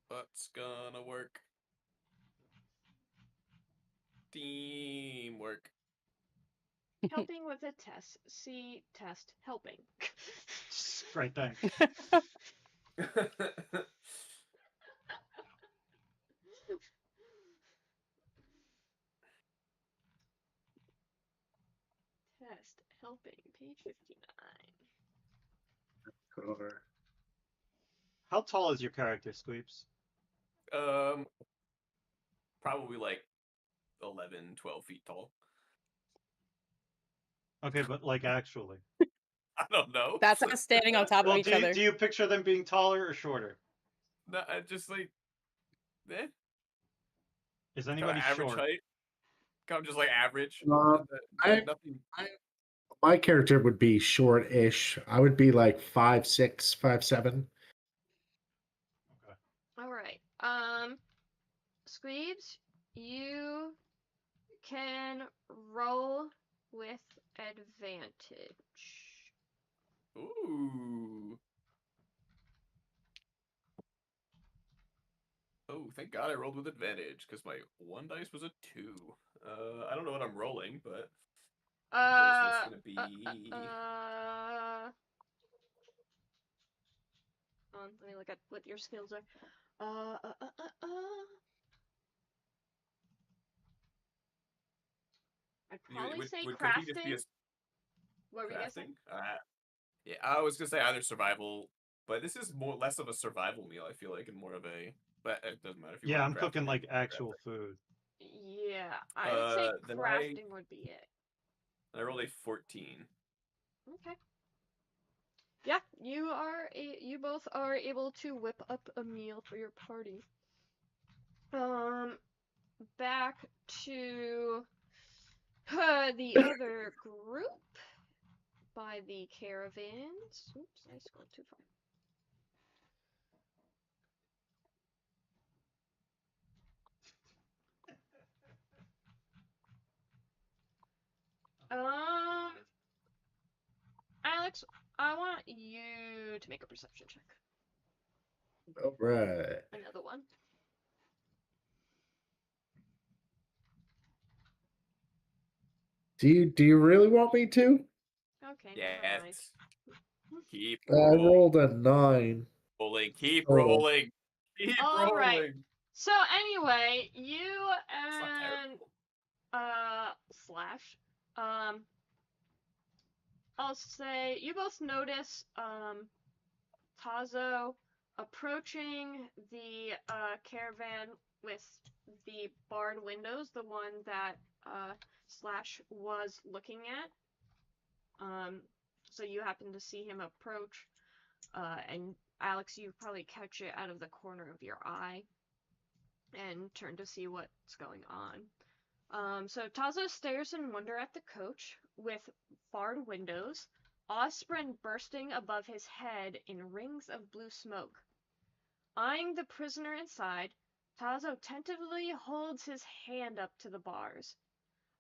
Speaker 6: What's gonna work? Teamwork.
Speaker 3: Helping with a test. See test helping.
Speaker 1: Great thing.
Speaker 3: Test helping, page 59.
Speaker 1: How tall is your character, Squeeps?
Speaker 6: Probably like 11, 12 feet tall.
Speaker 1: Okay, but like actually.
Speaker 6: I don't know.
Speaker 4: That's us standing on top of each other.
Speaker 1: Do you picture them being taller or shorter?
Speaker 6: No, just like,
Speaker 1: Is anybody
Speaker 6: average
Speaker 1: short?
Speaker 6: height? I'm just like average.
Speaker 5: Nothing. My character would be short-ish. I would be like 5'6", 5'7".
Speaker 1: Okay.
Speaker 3: All right. Squeebs, you can roll with advantage.
Speaker 6: Ooh. Oh, thank God I rolled with advantage, because my one dice was a 2. I don't know what I'm rolling, but what is this gonna be?
Speaker 3: Let me look at what your skills are. I'd probably say crafting. What were you gonna say?
Speaker 6: Yeah, I was gonna say either survival, but this is less of a survival meal, I feel like, and more of a. But it doesn't matter if you.
Speaker 1: Yeah, I'm cooking like actual food.
Speaker 3: Yeah, I would say crafting would be it.
Speaker 6: I rolled a 14.
Speaker 3: Okay. Yeah, you both are able to whip up a meal for your party. Back to the other group by the caravans. Oops, I scrolled too far. Alex, I want you to make a perception check.
Speaker 5: All right.
Speaker 3: Another one.
Speaker 5: Do you really want me to?
Speaker 3: Okay.
Speaker 6: Yes. Keep.
Speaker 5: I rolled a 9.
Speaker 6: Rolling. Keep rolling. Keep rolling.
Speaker 3: Right. So anyway, you and Slash, I'll say you both notice Tazo approaching the caravan with the barred windows, the one that Slash was looking at. So you happen to see him approach, and Alex, you probably catch it out of the corner of your eye and turn to see what's going on. So Tazo stares in wonder at the coach with barred windows, Osprey bursting above his head in rings of blue smoke. Eyeing the prisoner inside, Tazo tentatively holds his hand up to the bars.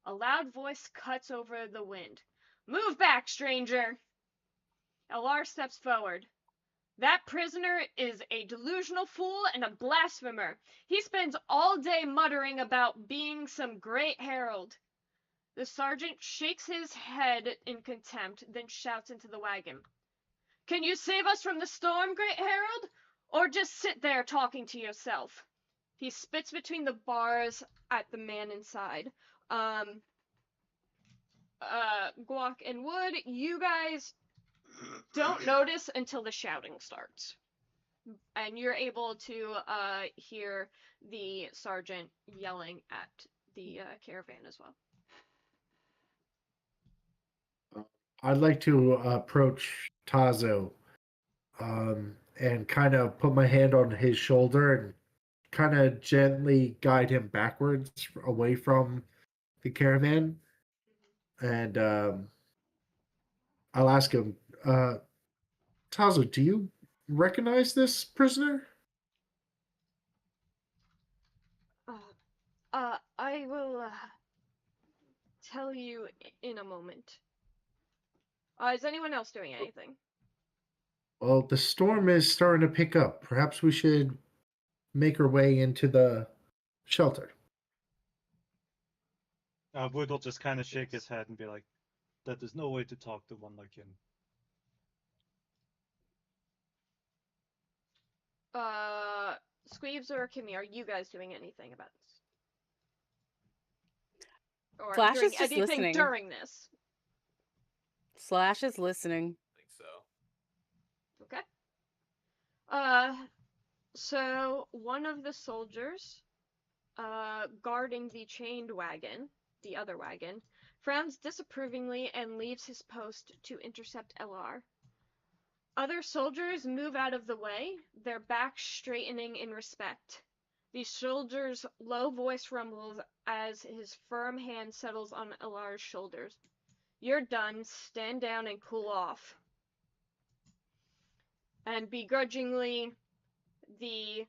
Speaker 3: A loud voice cuts over the wind. "Move back, stranger!" Alar steps forward. "That prisoner is a delusional fool and a blasphemer. He spends all day muttering about being some great herald." The sergeant shakes his head in contempt, then shouts into the wagon. "Can you save us from the storm, great herald? Or just sit there talking to yourself?" He spits between the bars at the man inside. Guac and Wood, you guys don't notice until the shouting starts. And you're able to hear the sergeant yelling at the caravan as well.
Speaker 5: I'd like to approach Tazo and kind of put my hand on his shoulder and kind of gently guide him backwards away from the caravan. And I'll ask him, Tazo, do you recognize this prisoner?
Speaker 3: I will tell you in a moment. Is anyone else doing anything?
Speaker 5: Well, the storm is starting to pick up. Perhaps we should make our way into the shelter.
Speaker 1: Wood will just kind of shake his head and be like, that is no way to talk to one like him.
Speaker 3: Squeebs or Kimmy, are you guys doing anything about this? Or
Speaker 4: Flash
Speaker 3: doing
Speaker 4: is just
Speaker 3: anything
Speaker 4: listening.
Speaker 3: during this?
Speaker 4: Slash is listening.
Speaker 6: I think so.
Speaker 3: Okay. So one of the soldiers, guarding the chained wagon, the other wagon, frowns disapprovingly and leaves his post to intercept LR. Other soldiers move out of the way, their backs straightening in respect. The soldier's low voice rumbles as his firm hand settles on LR's shoulders. You're done. Stand down and cool off. And begrudgingly, the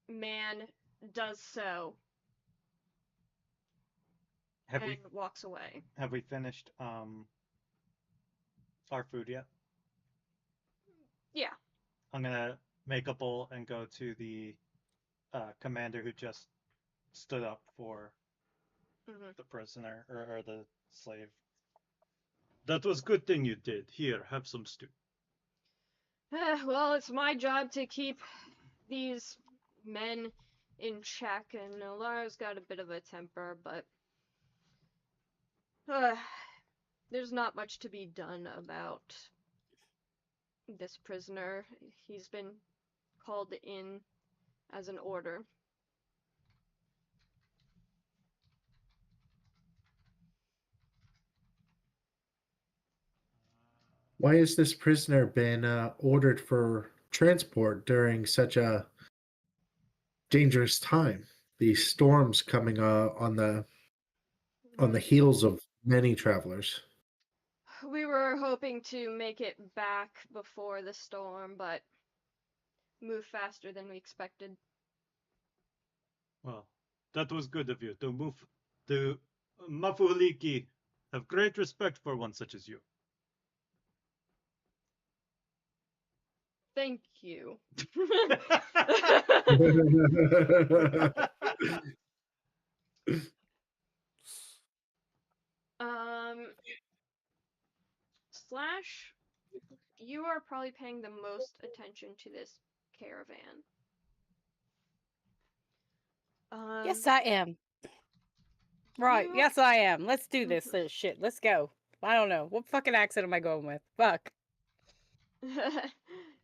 Speaker 3: man does so. And walks away.
Speaker 1: Have we finished our food yet?
Speaker 3: Yeah.
Speaker 1: I'm gonna make a bowl and go to the commander who just stood up for the prisoner or the slave. That was good thing you did. Here, have some stew.
Speaker 3: Well, it's my job to keep these men in check, and Lara's got a bit of a temper, but there's not much to be done about this prisoner. He's been called in as an order.
Speaker 5: Why has this prisoner been ordered for transport during such a dangerous time? These storms coming on the heels of many travelers.
Speaker 3: We were hoping to make it back before the storm, but moved faster than we expected.
Speaker 1: Well, that was good of you. The Mafuliki have great respect for one such as you.
Speaker 3: Thank you. Slash, you are probably paying the most attention to this caravan.
Speaker 4: Yes, I am. Right, yes, I am. Let's do this shit. Let's go. I don't know. What fucking accent am I going with? Fuck.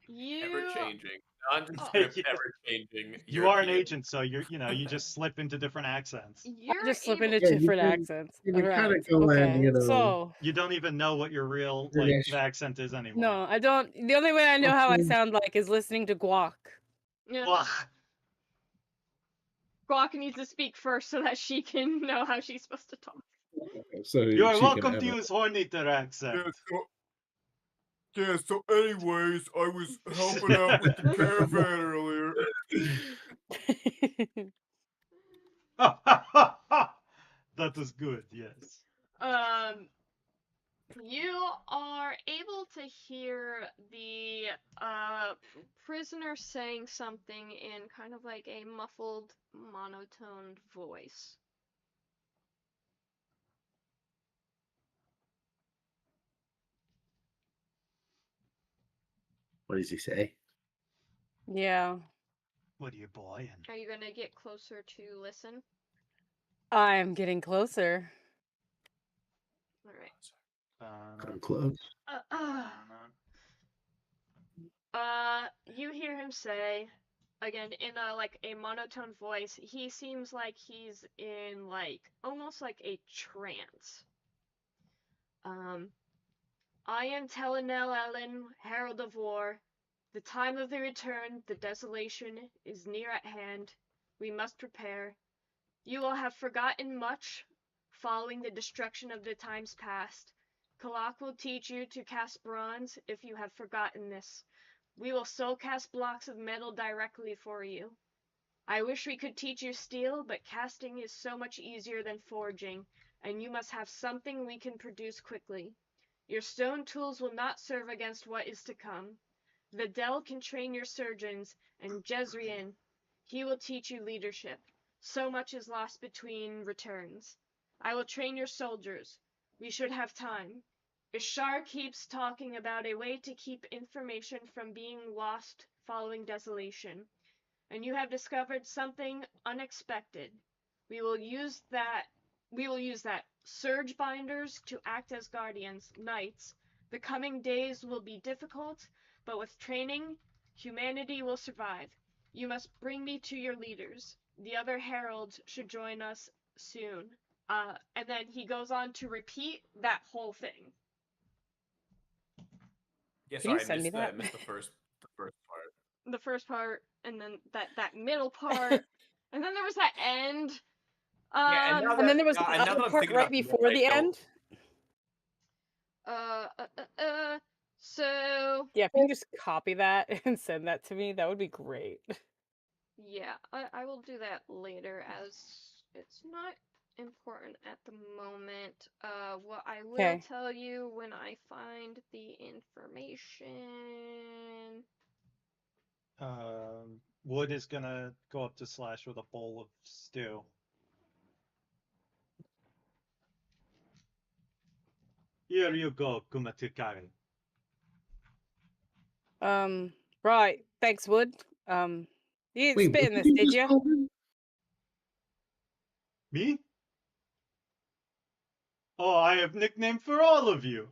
Speaker 6: Ever changing. Nondescript, ever changing.
Speaker 1: You are an agent, so you just slip into different accents.
Speaker 4: I just slip into different accents.
Speaker 5: You kind of go in,
Speaker 4: So
Speaker 1: you don't even know what your real accent is anymore.
Speaker 4: No, I don't. The only way I know how I sound like is listening to Guac.
Speaker 3: Yeah. Guac needs to speak first so that she can know how she's supposed to talk.
Speaker 5: So
Speaker 1: you are welcome to use Horniter accent.
Speaker 6: So anyways, I was helping out with the caravan earlier.
Speaker 1: That was good, yes.
Speaker 3: You are able to hear the prisoner saying something in kind of like a muffled, monotoned voice.
Speaker 5: What does he say?
Speaker 4: Yeah.
Speaker 1: What are you boying?
Speaker 3: Are you gonna get closer to listen?
Speaker 4: I am getting closer.
Speaker 3: All right.
Speaker 5: Come close.
Speaker 3: You hear him say, again, in a monotone voice, he seems like he's in almost like a trance. I am Telenel Ellen, Herald of War. The time of the return, the desolation, is near at hand. We must prepare. You will have forgotten much following the destruction of the times past. Kalak will teach you to cast bronze if you have forgotten this. We will soul cast blocks of metal directly for you. I wish we could teach you steel, but casting is so much easier than forging, and you must have something we can produce quickly. Your stone tools will not serve against what is to come. Videl can train your surgeons, and Jezrien, he will teach you leadership. So much is lost between returns. I will train your soldiers. We should have time. Ishar keeps talking about a way to keep information from being lost following desolation. And you have discovered something unexpected. We will use that surge binders to act as guardians, knights. The coming days will be difficult, but with training, humanity will survive. You must bring me to your leaders. The other heralds should join us soon. And then he goes on to repeat that whole thing.
Speaker 6: Yeah,
Speaker 4: Can you
Speaker 6: sorry,
Speaker 4: send me that?
Speaker 6: I missed the first part.
Speaker 3: The first part, and then that middle part, and then there was that end.
Speaker 6: Yeah,
Speaker 4: and then there was the other part right before the end.
Speaker 3: So
Speaker 4: yeah, if you can just copy that and send that to me, that would be great.
Speaker 3: Yeah, I will do that later, as it's not important at the moment. What I will tell you when I find the information.
Speaker 1: Wood is gonna go up to Slash with a bowl of stew. Here you go, Kumatikari.
Speaker 4: Right. Thanks, Wood. You didn't spit in this, did you?
Speaker 1: Me? Oh, I have nickname for all of you.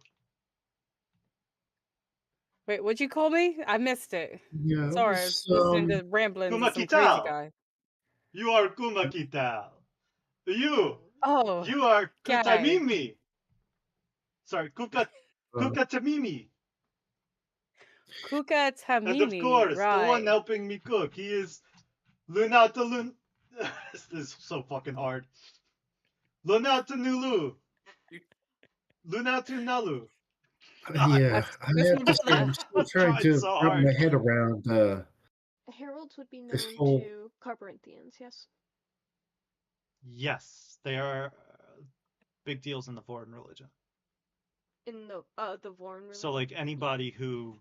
Speaker 4: Wait, what'd you call me? I missed it.
Speaker 5: Yeah,
Speaker 4: sorry, I was listening to ramblings of some crazy guy.
Speaker 1: You are Kumakital. You are Kutamimi. Sorry, Kukatamimi.
Speaker 4: Kukatamimi.
Speaker 1: And of course,
Speaker 4: right.
Speaker 1: the one helping me cook. He is Lunata. This is so fucking hard. Lunata Nulu. Lunatu Nalu.
Speaker 5: Yeah, I have to say, I'm still trying to wrap my head around
Speaker 3: heralds would be known to Carborinthians, yes?
Speaker 1: Yes, they are big deals in the Vorn religion.
Speaker 3: In the Vorn religion?
Speaker 1: So, like, anybody who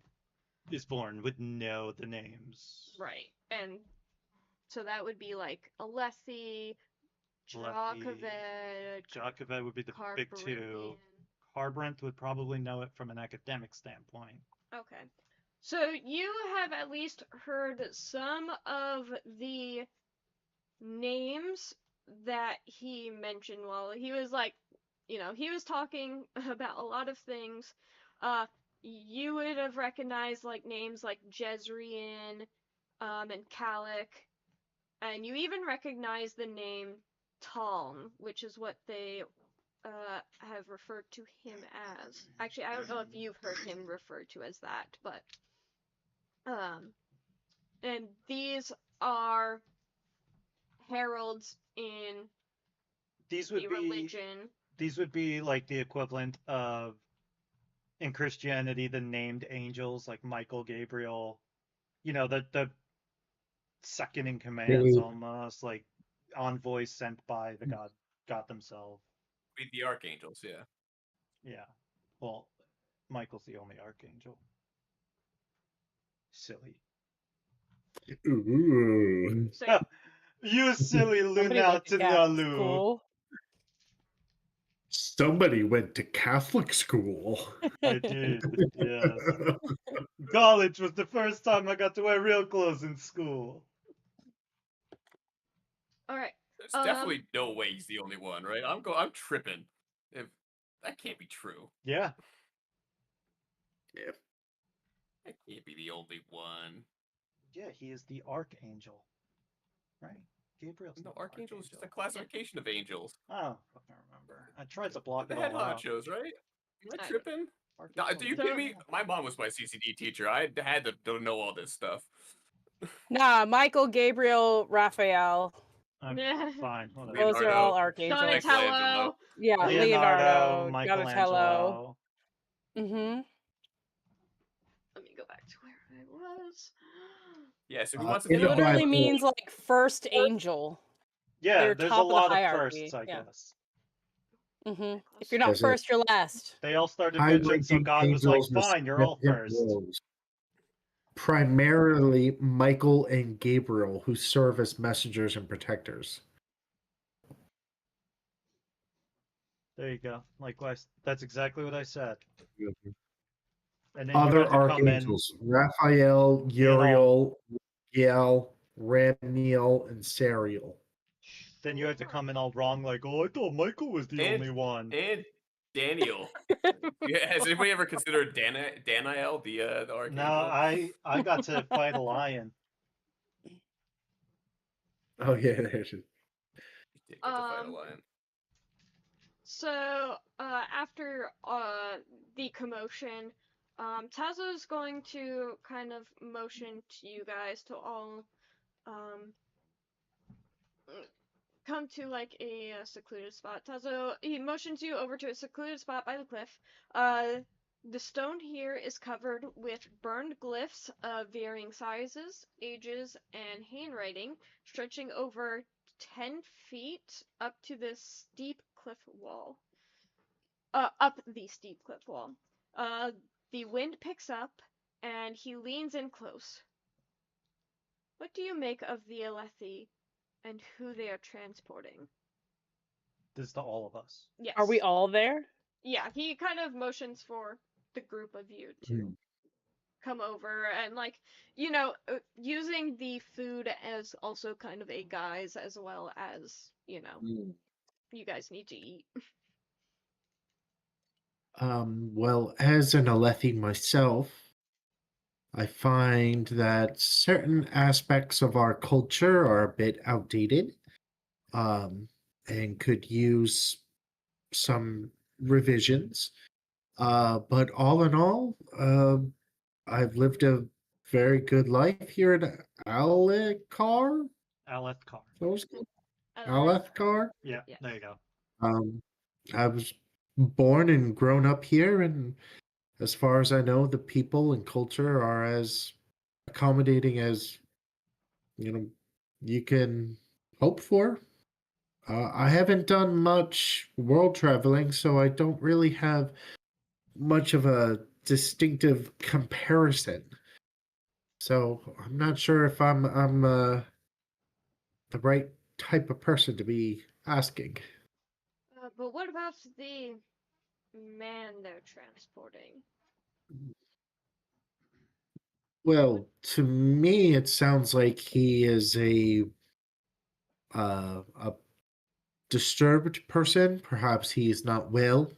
Speaker 1: is born would know the names.
Speaker 3: Right, and so that would be like Alethi,
Speaker 1: Jokovet would be the big two. Carborint would probably know it from an academic standpoint.
Speaker 3: Okay. So you have at least heard some of the names that he mentioned while he was like, he was talking about a lot of things. You would have recognized like names like Jezrien, and Kalak, and you even recognize the name Talm, which is what they have referred to him as. Actually, I don't know if you've heard him referred to as that, but and these are heralds in the religion.
Speaker 1: These would be like the equivalent of, in Christianity, the named angels like Michael, Gabriel. The second in commands, almost like envoys sent by the god themselves.
Speaker 6: Be the archangels, yeah.
Speaker 1: Yeah. Well, Michael's the only archangel. Silly.
Speaker 5: Ooh.
Speaker 1: You silly Lunatinalu.
Speaker 5: Somebody went to Catholic school.
Speaker 1: I did, yes. College was the first time I got to wear real clothes in school.
Speaker 3: All right.
Speaker 6: There's definitely no way he's the only one, right? I'm tripping. If that can't be true.
Speaker 1: Yeah.
Speaker 5: Yeah.
Speaker 6: That can't be the only one.
Speaker 1: Yeah, he is the archangel. Right? Gabriel's
Speaker 6: no, archangel is just a classification of angels.
Speaker 1: I don't fucking remember. I tried to block
Speaker 6: the
Speaker 1: it
Speaker 6: head
Speaker 1: all out.
Speaker 6: honchos, right? Am I tripping? No, do you kidding me? My mom was my CCD teacher. I had to know all this stuff.
Speaker 4: Nah, Michael, Gabriel, Raphael.
Speaker 1: Fine.
Speaker 4: Those are all archangels.
Speaker 3: Donatello.
Speaker 4: Yeah, Leonardo,
Speaker 1: Michelangelo.
Speaker 4: Mm-hmm.
Speaker 3: Let me go back to where I was.
Speaker 6: Yeah, so who wants to
Speaker 4: It
Speaker 6: do it?
Speaker 4: literally means like first angel.
Speaker 1: Yeah,
Speaker 4: They're
Speaker 1: there's a
Speaker 4: top of the
Speaker 1: lot of
Speaker 4: hierarchy.
Speaker 1: firsts, I
Speaker 4: Yeah.
Speaker 1: guess.
Speaker 4: Mm-hmm. If you're not first, you're last.
Speaker 1: They all started
Speaker 5: High
Speaker 1: bitching, so
Speaker 5: ranking
Speaker 1: God was like,
Speaker 5: angels with
Speaker 1: fine, you're all
Speaker 5: significant
Speaker 1: first.
Speaker 5: roles. Primarily Michael and Gabriel, who serve as messengers and protectors.
Speaker 1: There you go. Likewise, that's exactly what I said. And then
Speaker 5: Other
Speaker 1: you had to come in.
Speaker 5: archangels: Raphael, Uriel, Gael, Ramiel, and Sariel.
Speaker 1: Then you had to come in all wrong, like, oh, I thought Michael was the only one.
Speaker 6: And Daniel. Yeah, has anybody ever considered Daniel, the archangel?
Speaker 1: No, I got to fight a lion.
Speaker 5: Oh yeah, there's it.
Speaker 6: You did get to fight a lion.
Speaker 3: So, after the commotion, Tazo's going to kind of motion to you guys to all come to like a secluded spot. Tazo, he motions you over to a secluded spot by the cliff. The stone here is covered with burned glyphs of varying sizes, ages, and handwriting, stretching over 10 feet up to this steep cliff wall. Up the steep cliff wall. The wind picks up, and he leans in close. What do you make of the Alethi and who they are transporting?
Speaker 1: This is to all of us.
Speaker 3: Yes.
Speaker 4: Are we all there?
Speaker 3: Yeah, he kind of motions for the group of you to come over and, like, you know, using the food as also kind of a guise as well as, you know, you guys need to eat.
Speaker 5: Well, as an Alethi myself, I find that certain aspects of our culture are a bit outdated, and could use some revisions. But all in all, I've lived a very good life here in Alethkar.
Speaker 1: Alethkar.
Speaker 5: Alethkar.
Speaker 1: Yeah, there you go.
Speaker 5: I was born and grown up here, and as far as I know, the people and culture are as accommodating as you can hope for. I haven't done much world traveling, so I don't really have much of a distinctive comparison. So I'm not sure if I'm the right type of person to be asking.
Speaker 3: But what about the man they're transporting?
Speaker 5: Well, to me, it sounds like he is a disturbed person. Perhaps he's not well.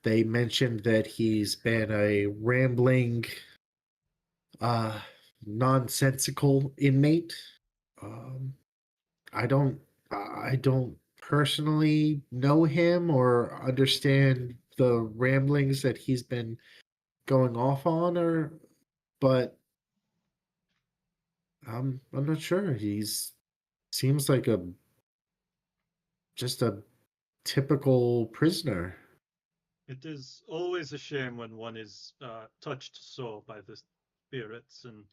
Speaker 5: They mentioned that he's been a rambling, nonsensical inmate. Um, I don't personally know him or understand the ramblings that he's been going off on, but I'm not sure. He's seems like just a typical prisoner.
Speaker 1: It is always a shame when one is touched so by the spirits, and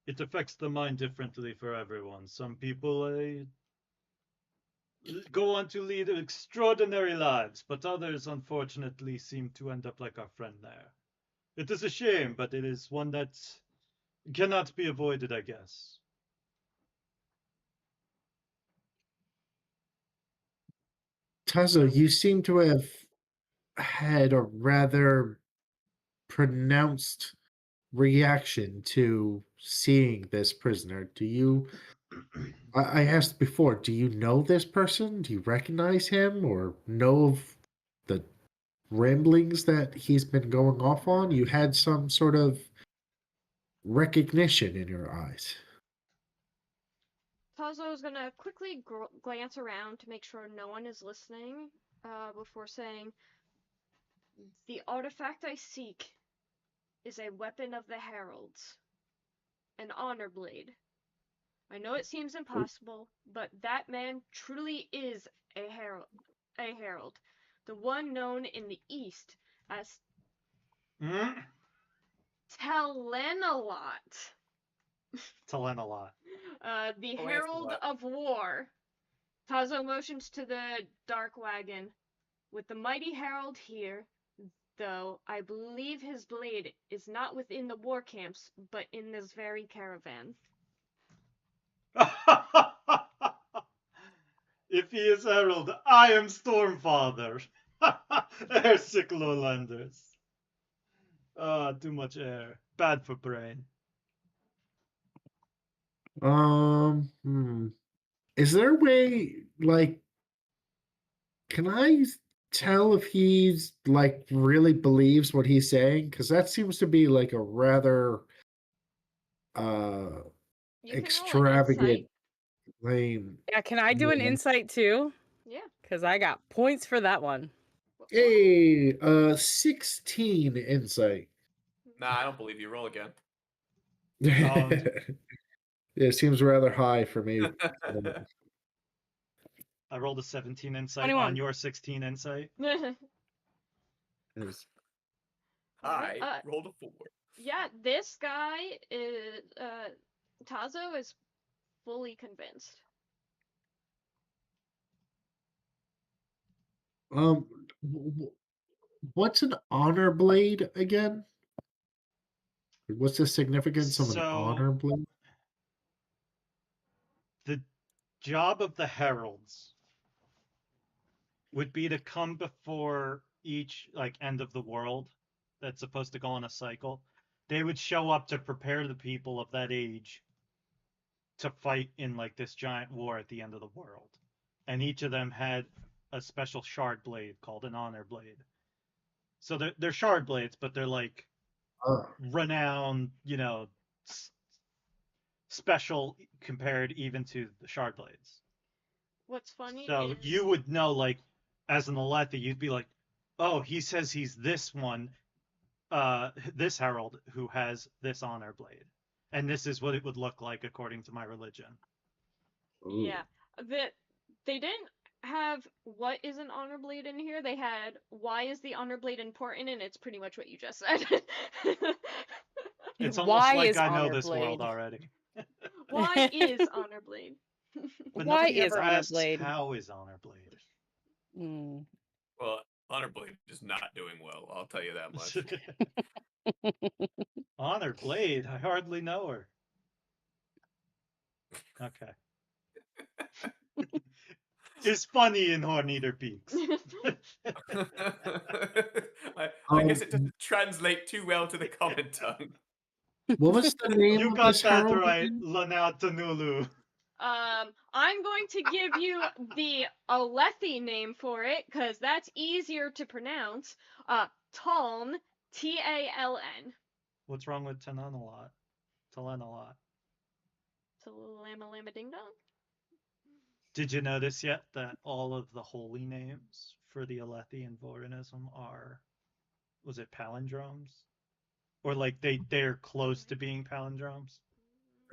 Speaker 1: it affects the mind differently for everyone. Some people go on to lead extraordinary lives, but others, unfortunately, seem to end up like our friend there. It is a shame, but it is one that cannot be avoided, I guess.
Speaker 5: Tazo, you seem to have had a rather pronounced reaction to seeing this prisoner. I asked before, do you know this person? Do you recognize him or know of the ramblings that he's been going off on? You had some sort of recognition in your eyes.
Speaker 3: Tazo is gonna quickly glance around to make sure no one is listening before saying, "The artifact I seek is a weapon of the heralds, an honor blade. I know it seems impossible, but that man truly is a herald. the one known in the East as Telenalot.
Speaker 1: Telenalot.
Speaker 3: The Herald of War. Tazo motions to the dark wagon. With the mighty herald here, though, I believe his blade is not within the war camps, but in this very caravan.
Speaker 1: If he is herald, I am Stormfather. Air sick lowlanders. Too much air. Bad for brain.
Speaker 5: Is there a way, like, can I tell if he's like really believes what he's saying? Because that seems to be like a rather extravagant claim.
Speaker 4: Yeah, can I do an insight too?
Speaker 3: Yeah.
Speaker 4: Because I got points for that one.
Speaker 5: Hey, 16 insight.
Speaker 6: Nah, I don't believe you. Roll again.
Speaker 5: It seems rather high for me.
Speaker 1: I rolled a 17 insight
Speaker 4: 21.
Speaker 1: on your 16 insight.
Speaker 6: I rolled a 4.
Speaker 3: Yeah, this guy is Tazo is fully convinced.
Speaker 5: What's an honor blade again? What's the significance of an honor blade?
Speaker 1: The job of the heralds would be to come before each end of the world that's supposed to go on a cycle. They would show up to prepare the people of that age to fight in this giant war at the end of the world. And each of them had a special shard blade called an honor blade. So they're shard blades, but they're renowned, special compared even to the shard blades.
Speaker 3: What's funny
Speaker 1: so
Speaker 3: is...
Speaker 1: you would know, as an Alethi, you'd be like, oh, he says he's this one, this herald who has this honor blade. And this is what it would look like according to my religion.
Speaker 5: Ooh.
Speaker 3: Yeah. They didn't have what is an honor blade in here. They had why is the honor blade important, and it's pretty much what you just said.
Speaker 1: It's almost why like I know this blade? World already.
Speaker 3: Why is honor blade?
Speaker 1: But why is ever honor blade? How is honor blade?
Speaker 6: Well, honor blade is not doing well. I'll tell you that much.
Speaker 1: Honor blade? I hardly know her. Okay. Is funny in Horneater Peaks.
Speaker 6: I guess it doesn't translate too well to the common tongue.
Speaker 5: What was the name
Speaker 1: you
Speaker 5: of
Speaker 1: got
Speaker 5: this
Speaker 1: that
Speaker 5: herald?
Speaker 1: right, Lanautanulu.
Speaker 3: I'm going to give you the Alethi name for it, because that's easier to pronounce. Taln, Taln.
Speaker 1: What's wrong with Telenalot? Telenalot.
Speaker 3: Lama ding dong.
Speaker 1: Did you notice yet that all of the holy names for the Alethi and Vorinism are, was it palindromes? Or they're close to being palindromes?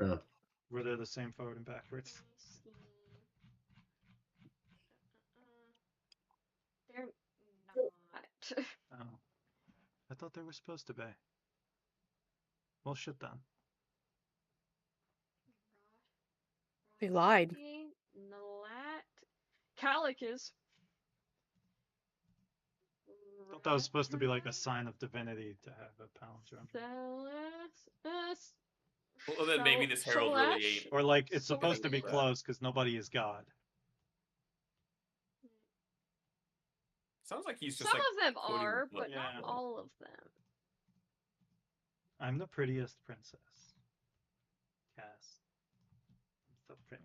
Speaker 5: Yeah.
Speaker 1: Where they're the same forward and backwards.
Speaker 3: They're not.
Speaker 1: Oh. I thought they were supposed to be. Well, shit then.
Speaker 4: They lied.
Speaker 3: Calicus.
Speaker 1: I thought that was supposed to be a sign of divinity to have a palindrome.
Speaker 6: Well, then maybe this herald really ain't.
Speaker 1: Or it's supposed to be close because nobody is God.
Speaker 6: Sounds like he's just
Speaker 3: Some of them are, but
Speaker 1: yeah.
Speaker 3: not all of them.
Speaker 1: I'm the prettiest princess. Yes. I'm so pretty.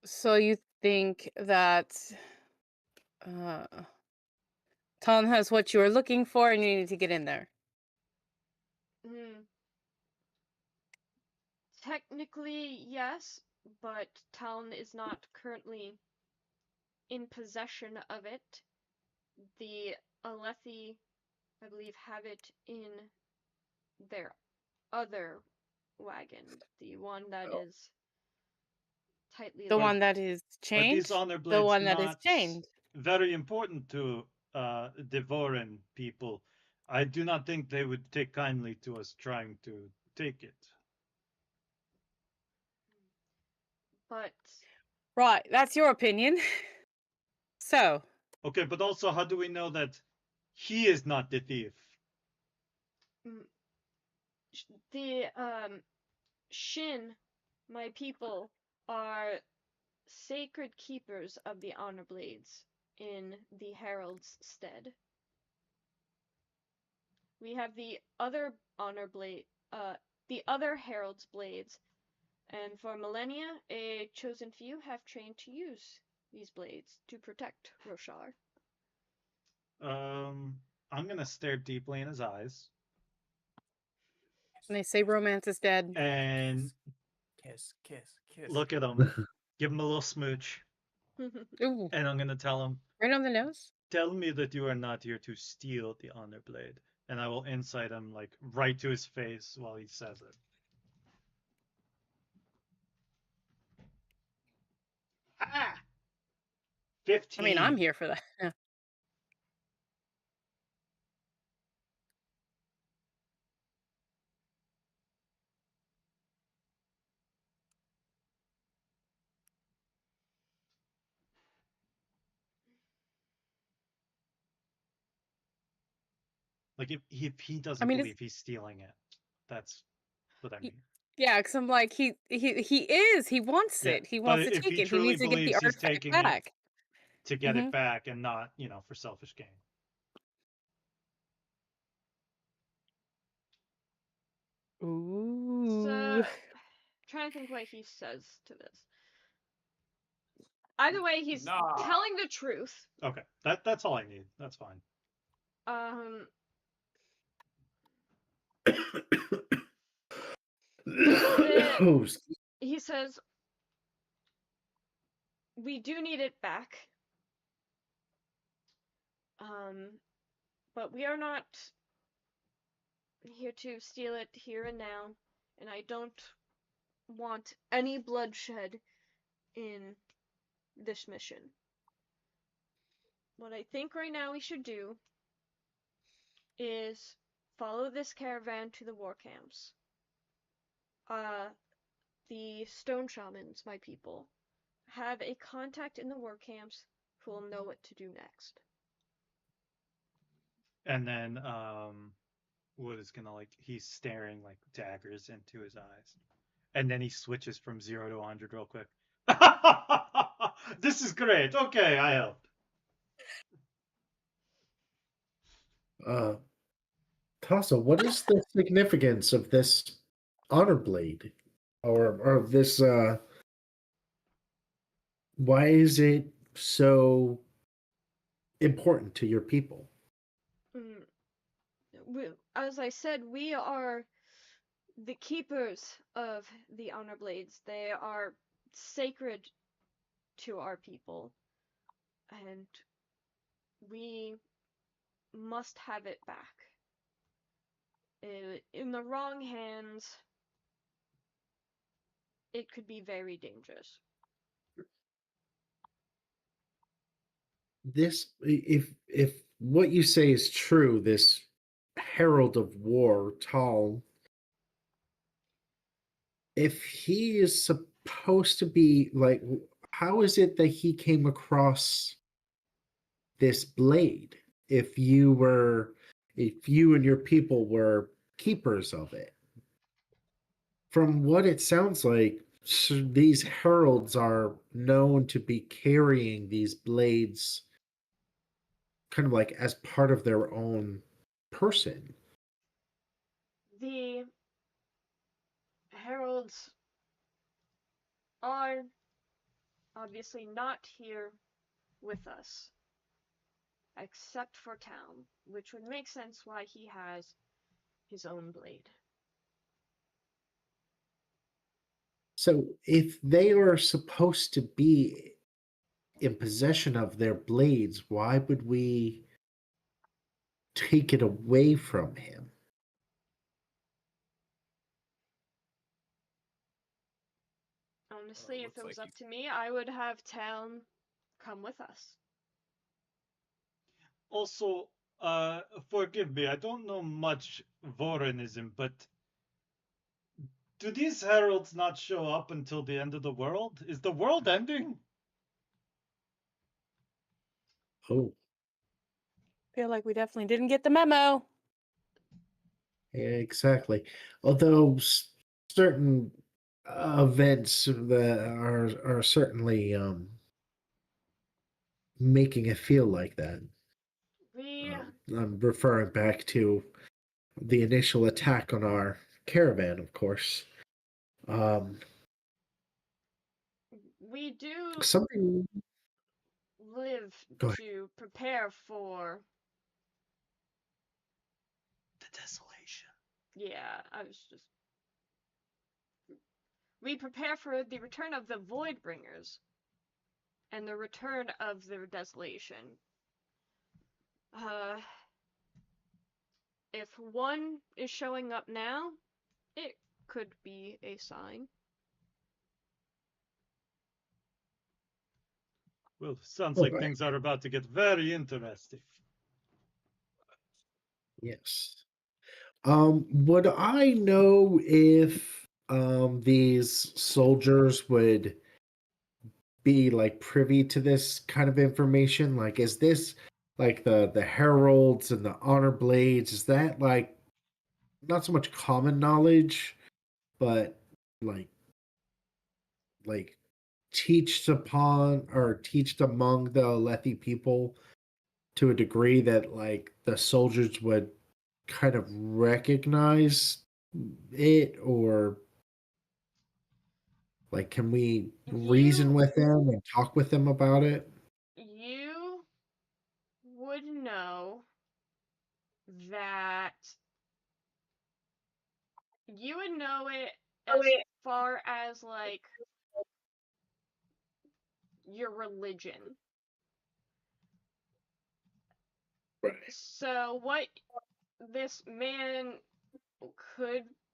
Speaker 4: So you think that Talon has what you were looking for and you need to get in there?
Speaker 3: Technically, yes, but Talon is not currently in possession of it. The Alethi, I believe, have it in their other wagon, the one that is tightly
Speaker 4: The
Speaker 3: locked.
Speaker 4: one that is
Speaker 1: Are these
Speaker 4: chained?
Speaker 1: honor blades
Speaker 4: The one that is
Speaker 1: not
Speaker 4: chained.
Speaker 1: very important to Devoran people? I do not think they would take kindly to us trying to take it.
Speaker 3: But
Speaker 4: Right, that's your opinion. So.
Speaker 1: Okay, but also, how do we know that he is not the thief?
Speaker 3: the Shin, my people, are sacred keepers of the honor blades in the Herald's stead. We have the other honor blade, the other Herald's blades, and for millennia, a chosen few have trained to use these blades to protect Roshar.
Speaker 1: I'm gonna stare deeply in his eyes.
Speaker 4: And they say romance is dead.
Speaker 1: And
Speaker 6: kiss.
Speaker 1: Look at him. Give him a little smooch.
Speaker 4: Ooh.
Speaker 1: And I'm gonna tell him.
Speaker 4: Right on the nose?
Speaker 1: Tell me that you are not here to steal the honor blade. And I will incite him, like, right to his face while he says it. Ha! 15.
Speaker 4: I mean, I'm here for that. Yeah.
Speaker 1: Like, if he doesn't believe he's stealing it, that's what I mean.
Speaker 4: Yeah, because I'm like, he is. He wants it. He wants to take it. He needs to get the artifact back.
Speaker 1: To get it back and not, for selfish gain.
Speaker 4: Ooh.
Speaker 3: So, trying to think what he says to this. Either way, he's telling the truth.
Speaker 1: Okay, that's all I need. That's fine.
Speaker 3: He says, we do need it back. But we are not here to steal it here and now, and I don't want any bloodshed in this mission. What I think right now we should do is follow this caravan to the war camps. The stone shamans, my people, have a contact in the war camps who will know what to do next.
Speaker 1: And then Wood is gonna, like, he's staring like daggers into his eyes. And then he switches from 0 to 100 real quick. This is great. Okay, I helped.
Speaker 5: Tassa, what is the significance of this honor blade? Or this why is it so important to your people?
Speaker 3: As I said, we are the keepers of the honor blades. They are sacred to our people, and we must have it back. In the wrong hands, it could be very dangerous.
Speaker 5: This, if what you say is true, this Herald of War, Tal, if he is supposed to be, like, how is it that he came across this blade if you and your people were keepers of it? From what it sounds like, these heralds are known to be carrying these blades kind of like as part of their own person.
Speaker 3: The heralds are obviously not here with us, except for Town, which would make sense why he has his own blade.
Speaker 5: So if they are supposed to be in possession of their blades, why would we take it away from him?
Speaker 3: Honestly, if it was up to me, I would have Town come with us.
Speaker 1: Also, forgive me, I don't know much Vorinism, but do these heralds not show up until the end of the world? Is the world ending?
Speaker 5: Oh.
Speaker 4: Feel like we definitely didn't get the memo.
Speaker 5: Yeah, exactly. Although certain events that are certainly making it feel like that. I'm referring back to the initial attack on our caravan, of course.
Speaker 3: We do
Speaker 5: something
Speaker 3: live to prepare for
Speaker 1: the desolation.
Speaker 3: Yeah, we prepare for the return of the Voidbringers and the return of their desolation. If one is showing up now, it could be a sign.
Speaker 1: Well, sounds like things are about to get very interesting.
Speaker 5: Yes. Would I know if these soldiers would be like privy to this kind of information? Like, is this like the heralds and the honor blades? Is that like not so much common knowledge, but like teached upon or teached among the Alethi people to a degree that like the soldiers would kind of recognize it, or like can we reason with them and talk with them about it?
Speaker 3: You would know that you would know it as far as like your religion.
Speaker 5: Right.
Speaker 3: So what this man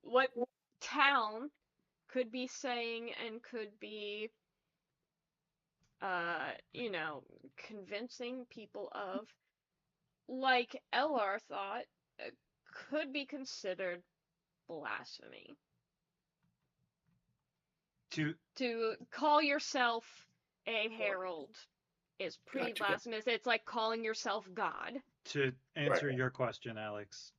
Speaker 3: what Town could be saying and could be convincing people of, like Elar thought, could be considered blasphemy. To call yourself a herald is pretty blasphemous. It's like calling yourself God.
Speaker 1: To answer your question, Alex,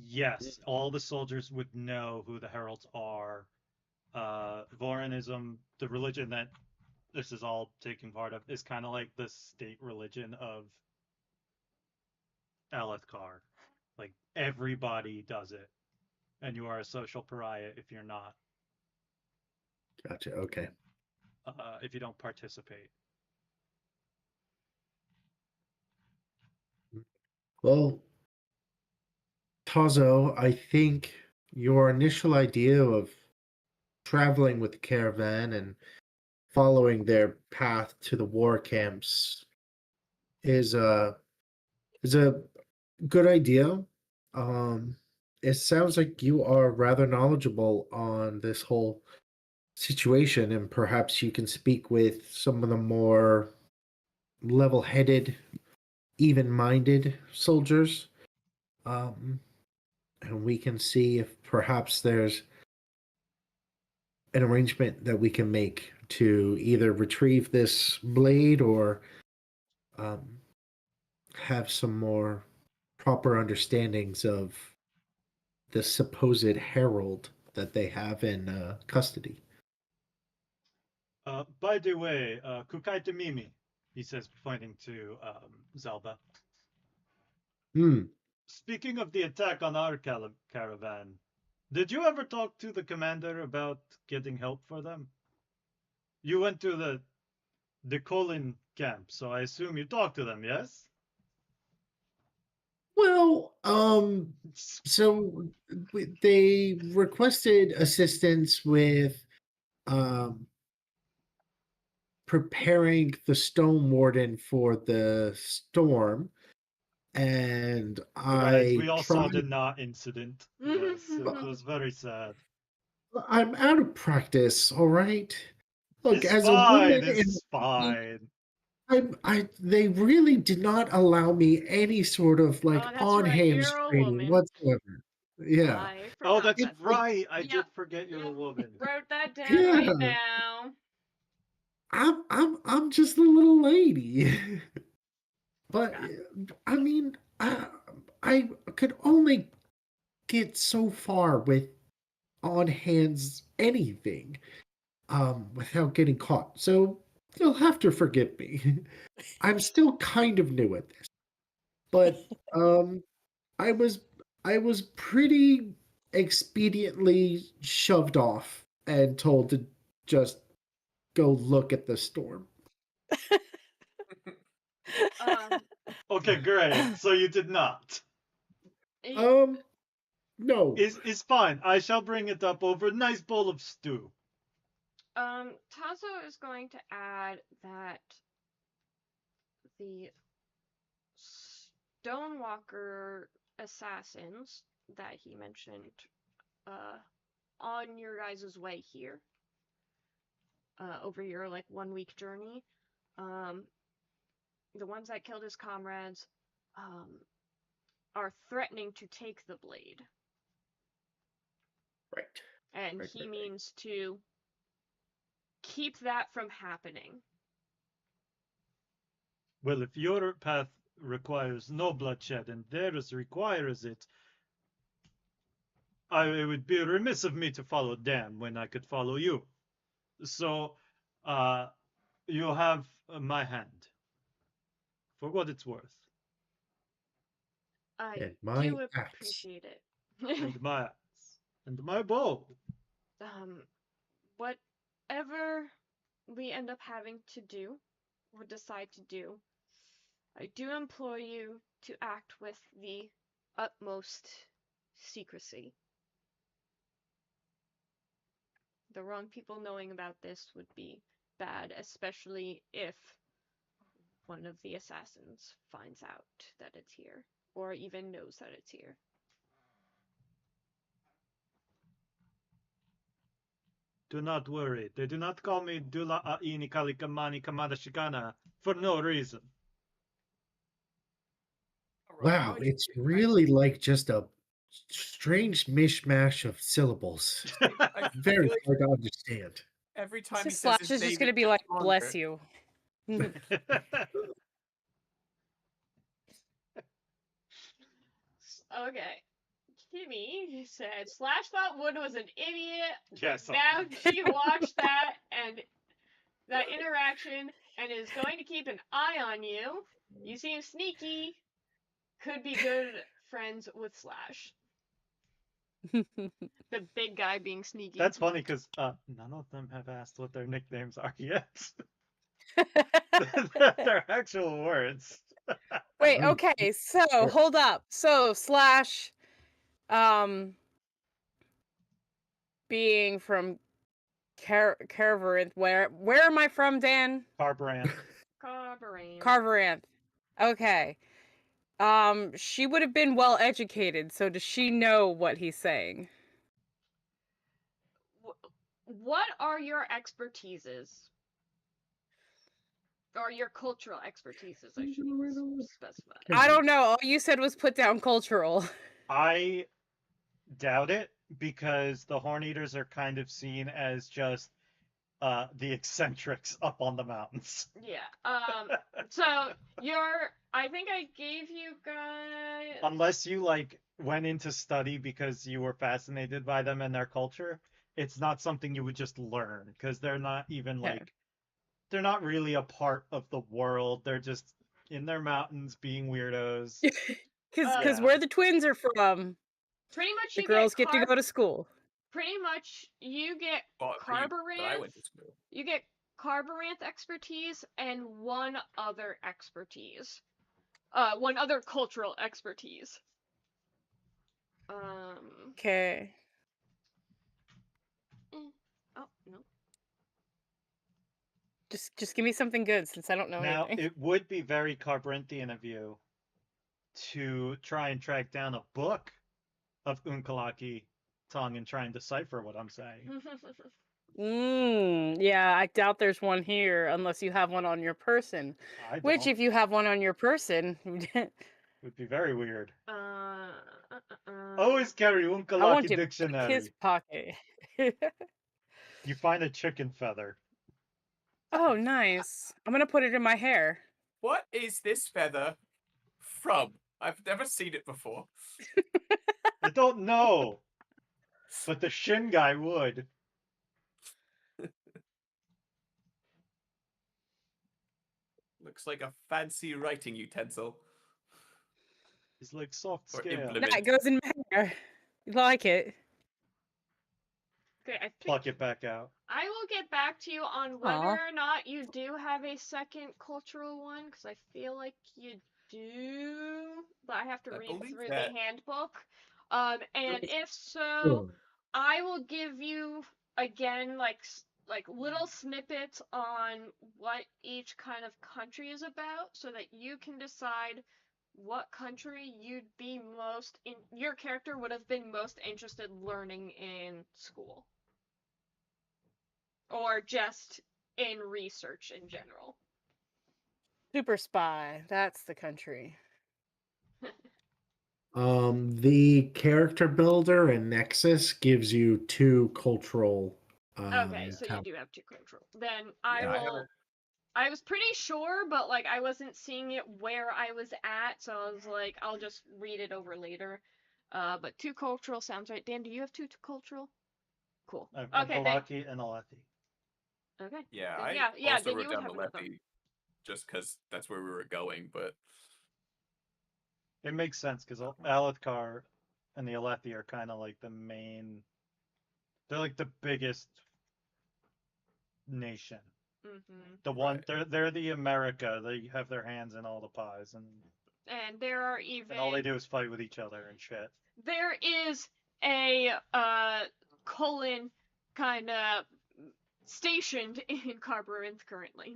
Speaker 1: yes, all the soldiers would know who the heralds are. Vorinism, the religion that this is all taking part of, is kind of like the state religion of Alethkar. Like, everybody does it, and you are a social pariah if you're not.
Speaker 5: Gotcha. Okay.
Speaker 1: If you don't participate.
Speaker 5: Well, Tazo, I think your initial idea of traveling with the caravan and following their path to the war camps is a good idea. It sounds like you are rather knowledgeable on this whole situation, and perhaps you can speak with some of the more level-headed, even-minded soldiers. And we can see if perhaps there's an arrangement that we can make to either retrieve this blade or have some more proper understandings of the supposed herald that they have in custody.
Speaker 1: By the way, Kukaita Mimi, he says, pointing to Zelda. Speaking of the attack on our caravan, did you ever talk to the commander about getting help for them? You went to the Colin camp, so I assume you talked to them, yes?
Speaker 5: Well, so they requested assistance with preparing the Stone Warden for the storm, and
Speaker 1: Right, we
Speaker 5: I
Speaker 1: all saw the
Speaker 5: tried.
Speaker 1: knot incident. Yes, it was very sad.
Speaker 5: I'm out of practice, all right? Look,
Speaker 1: It's
Speaker 5: as a woman
Speaker 1: fine.
Speaker 5: in
Speaker 1: It's fine.
Speaker 5: they really did not allow me any sort of like
Speaker 3: Oh, that's right.
Speaker 5: on-hand
Speaker 3: You're a
Speaker 5: training
Speaker 3: woman.
Speaker 5: whatsoever. Yeah.
Speaker 3: I
Speaker 1: Oh,
Speaker 3: forgot
Speaker 1: that's
Speaker 3: that.
Speaker 1: right. I
Speaker 3: Yep,
Speaker 1: did forget you're a
Speaker 3: yep.
Speaker 1: woman.
Speaker 3: Wrote that down
Speaker 5: Yeah.
Speaker 3: right now.
Speaker 5: I'm just a little lady. But I mean, I could only get so far with on hands anything without getting caught. So you'll have to forgive me. I'm still kind of new at this. But I was I was pretty expediently shoved off and told to just go look at the storm.
Speaker 1: Okay, great. So you did not.
Speaker 5: No.
Speaker 1: It's fine. I shall bring it up over a nice bowl of stew.
Speaker 3: Tazo is going to add that the Stonewalker assassins that he mentioned on your guys' way here, over your like 1 week journey, the ones that killed his comrades are threatening to take the blade.
Speaker 5: Right.
Speaker 3: And
Speaker 5: right,
Speaker 3: he means to keep that from happening.
Speaker 1: Well, if your path requires no bloodshed and theirs requires it, it would be remiss of me to follow Dan when I could follow you. So, you have my hand. For what it's worth.
Speaker 3: I do appreciate it.
Speaker 1: And my axe. And my bow.
Speaker 3: Whatever we end up having to do, or decide to do, I do implore you to act with the utmost secrecy. The wrong people knowing about this would be bad, especially if one of the assassins finds out that it's here, or even knows that it's here.
Speaker 1: Do not worry. They do not call me Dula Aini Kalikamani Kamada Shikana for no reason.
Speaker 5: Wow, it's really like just a strange mishmash of syllables. Very hard to understand.
Speaker 6: Every time he
Speaker 4: Slash
Speaker 6: says
Speaker 4: is just going to be like, bless you.
Speaker 3: Okay. Kimmy said Slash thought Wood was an idiot.
Speaker 1: Yes.
Speaker 3: Now she watched that and that interaction and is going to keep an eye on you. You seem sneaky. Could be good friends with Slash. The big guy being sneaky.
Speaker 1: That's funny because none of them have asked what their nicknames are yet. They're actual words.
Speaker 4: Wait, okay, so hold up. So Slash being from Carveranth, where am I from, Dan?
Speaker 1: Carveranth.
Speaker 4: Carveranth. Okay. She would have been well educated, so does she know what he's saying?
Speaker 3: What are your expertises? Or your cultural expertises, I should specify.
Speaker 4: I don't know. All you said was put down cultural.
Speaker 1: I doubt it, because the Horn Eaters are kind of seen as just the eccentrics up on the mountains.
Speaker 3: Yeah. So I think I gave you guys.
Speaker 1: Unless you like went into study because you were fascinated by them and their culture, it's not something you would just learn, because they're not even like, they're not really a part of the world. They're just in their mountains being weirdos.
Speaker 4: Because where the twins are from,
Speaker 3: pretty much
Speaker 4: the girls get to go to school.
Speaker 3: Pretty much, you get Carveranth. You get Carveranth expertise and one other expertise. One other cultural expertise.
Speaker 4: Okay.
Speaker 3: Oh no.
Speaker 4: Just give me something good since I don't know
Speaker 1: Now,
Speaker 4: anything.
Speaker 1: it would be very Carbinthian of you to try and track down a book of Unkalaki tongue and try and decipher what I'm saying.
Speaker 4: Yeah, I doubt there's one here unless you have one on your person. Which, if you have one on your person,
Speaker 1: would be very weird.
Speaker 2: Uh,
Speaker 1: Always carry
Speaker 4: I want
Speaker 1: Unkalaki
Speaker 4: to pick
Speaker 1: dictionary.
Speaker 4: his pocket.
Speaker 1: You find a chicken feather.
Speaker 4: Oh, nice. I'm gonna put it in my hair.
Speaker 6: What is this feather from? I've never seen it before.
Speaker 1: I don't know, but the Shin guy would.
Speaker 6: Looks like a fancy writing utensil.
Speaker 1: He's like soft
Speaker 6: Or
Speaker 1: scale.
Speaker 6: implement.
Speaker 4: Nah, it goes in my hair. You like it?
Speaker 2: Okay, I think
Speaker 1: Pluck it back out.
Speaker 2: I will get back to you on whether or not you do have a second cultural one, because I feel like you do, but I have to read through the handbook. And if so, I will give you again like little snippets on what each kind of country is about, so that you can decide what country you'd be your character would have been most interested learning in school. Or just in research in general.
Speaker 4: Super Spy. That's the country.
Speaker 5: The character builder in Nexus gives you 2 cultural.
Speaker 2: Okay, so you do have 2 cultural. Then I was pretty sure, but like I wasn't seeing it where I was at, so I was like, I'll just read it over later. But 2 cultural sounds right. Dan, do you have 2 cultural? Cool. Okay.
Speaker 1: Unkalaki and Alethi.
Speaker 2: Okay.
Speaker 6: Yeah,
Speaker 2: then,
Speaker 6: I also
Speaker 2: then
Speaker 6: wrote
Speaker 2: you would
Speaker 6: down
Speaker 2: have
Speaker 6: Alethi just because that's where we were going, but
Speaker 1: it makes sense because Alethkar and the Alethi are kind of like the main. They're like the biggest nation.
Speaker 2: Mm-hmm.
Speaker 1: The one they're the America. They have their hands in all the pies, and
Speaker 2: there are even
Speaker 1: and all they do is fight with each other and shit.
Speaker 2: There is a Cullen kind of stationed in Carburinth currently.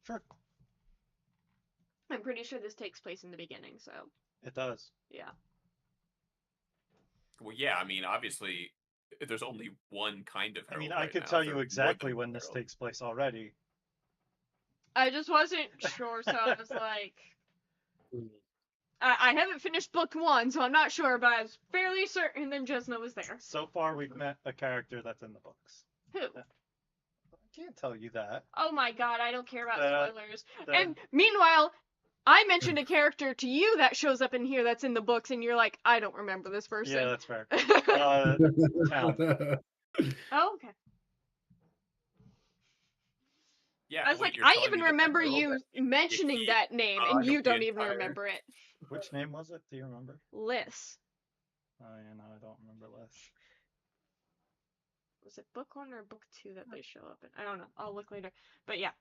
Speaker 1: Sure.
Speaker 2: I'm pretty sure this takes place in the beginning, so.
Speaker 1: It does.
Speaker 2: Yeah.
Speaker 6: Well, yeah, I mean, obviously, there's only one kind of herald.
Speaker 1: I mean, I could tell you exactly when this takes place already.
Speaker 2: I just wasn't sure, so I was like. I haven't finished book 1, so I'm not sure, but I was fairly certain that Jesna was there.
Speaker 1: So far, we've met a character that's in the books.
Speaker 2: Who?
Speaker 1: I can't tell you that.
Speaker 2: Oh my god, I don't care about spoilers. And meanwhile, I mentioned a character to you that shows up in here that's in the books, and you're like, I don't remember this person.
Speaker 1: Yeah, that's fair. Town.
Speaker 2: Oh, okay.
Speaker 6: Yeah,
Speaker 2: I was like, I even remember you mentioning that name, and you don't even remember it.
Speaker 1: Which name was it? Do you remember?
Speaker 2: Liss.
Speaker 1: Oh, yeah, no, I don't remember Liss.
Speaker 2: Was it book 1 or book 2 that they show up in? I don't know. I'll look later. But yeah.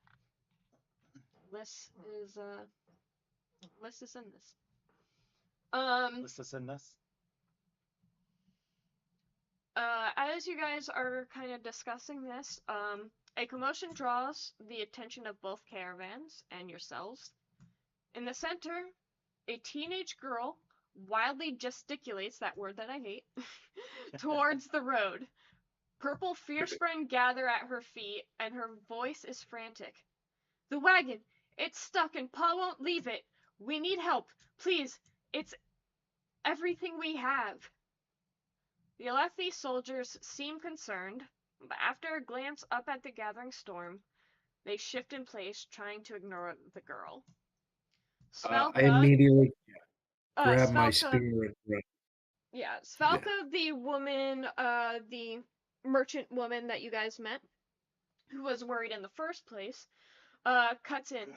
Speaker 2: Liss is in this.
Speaker 1: Liss is in this?
Speaker 2: As you guys are kind of discussing this, a commotion draws the attention of both caravans and yourselves. In the center, a teenage girl wildly gesticulates, that word that I hate, towards the road. Purple fiercebrand gather at her feet, and her voice is frantic. The wagon! It's stuck and Pa won't leave it! We need help! Please! It's everything we have! The Alethi soldiers seem concerned, but after a glance up at the gathering storm, they shift in place, trying to ignore the girl.
Speaker 5: I immediately grab my
Speaker 2: Svelka,
Speaker 5: spear and run.
Speaker 2: Yeah, Svelka, the woman, the merchant woman that you guys met, who was worried in the first place, cuts in.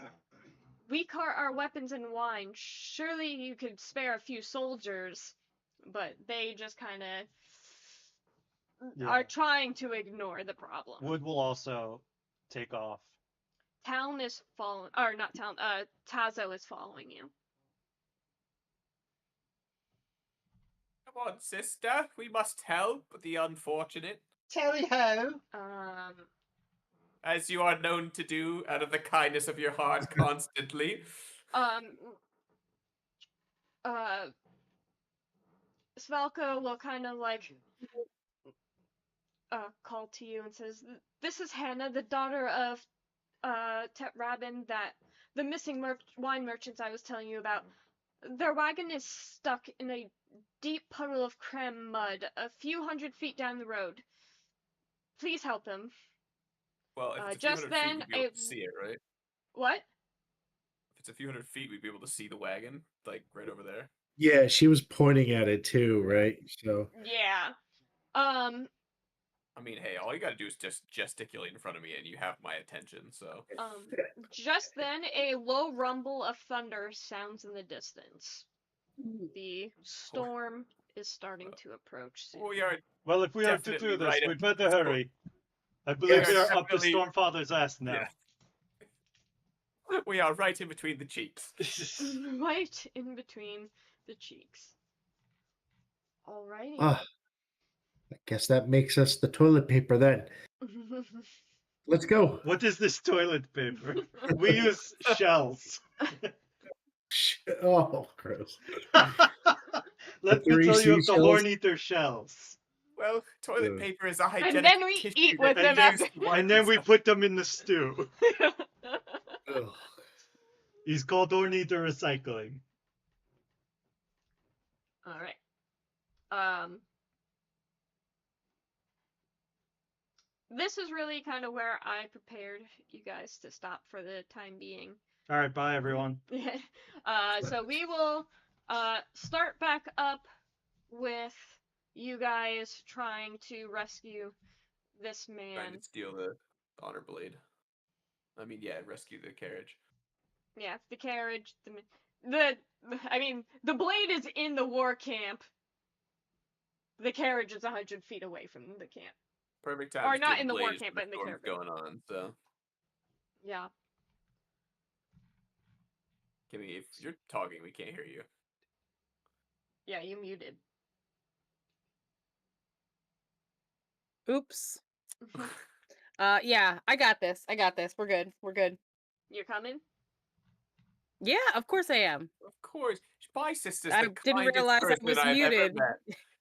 Speaker 2: We cart our weapons and wine. Surely you could spare a few soldiers, but they just kind of are trying to ignore the problem.
Speaker 1: Wood will also take off.
Speaker 2: Town is following, or not Town, Tazo is following you.
Speaker 6: Come on, sister, we must help the unfortunate.
Speaker 1: Tally ho!
Speaker 6: as you are known to do out of the kindness of your heart constantly.
Speaker 2: Svelka will kind of like call to you and says, "This is Hannah, the daughter of Tet Rabin, that the missing wine merchants I was telling you about. Their wagon is stuck in a deep puddle of creme mud a few hundred feet down the road. Please help them."
Speaker 6: Well, if it's a few
Speaker 2: Just
Speaker 6: hundred feet,
Speaker 2: then,
Speaker 6: we'd be able to see it, right?
Speaker 2: What?
Speaker 6: If it's a few hundred feet, we'd be able to see the wagon, like right over there.
Speaker 5: Yeah, she was pointing at it too, right? So
Speaker 2: yeah.
Speaker 6: I mean, hey, all you gotta do is just gesticulate in front of me, and you have my attention. So.
Speaker 2: Just then, a low rumble of thunder sounds in the distance. The storm is starting to approach soon.
Speaker 6: We are
Speaker 1: Well, if we are to do this, we'd better hurry. I believe we are up to Stormfather's ass now.
Speaker 6: Yeah. We are right in between the cheeks.
Speaker 2: Right in between the cheeks. Alrighty.
Speaker 5: I guess that makes us the toilet paper then. Let's go.
Speaker 1: What is this toilet paper? We use shells.
Speaker 5: Oh, gross.
Speaker 1: Let me tell you of the horn-eater shells.
Speaker 6: Well, toilet paper is a hygienic
Speaker 2: and then we
Speaker 6: tissue
Speaker 2: eat with them.
Speaker 1: And then we put them in the stew. He's called horn-eater recycling.
Speaker 2: Alright. This is really kind of where I prepared you guys to stop for the time being.
Speaker 1: Alright, bye everyone.
Speaker 2: So we will start back up with you guys trying to rescue this man.
Speaker 6: Trying to steal the honor blade. I mean, yeah, rescue the carriage.
Speaker 2: Yeah, the carriage. The blade is in the war camp. The carriage is 100 feet away from the camp.
Speaker 6: Perfect time.
Speaker 2: Or not in the war camp, but in the caravan.
Speaker 6: Going on, so.
Speaker 2: Yeah.
Speaker 6: Kimmy, if you're talking, we can't hear you.
Speaker 2: Yeah, you muted.
Speaker 4: Oops. Yeah, I got this. We're good.
Speaker 2: You're coming?
Speaker 4: Yeah, of course I am.
Speaker 6: Of course. My sister's
Speaker 4: I
Speaker 6: the
Speaker 4: didn't realize I was muted.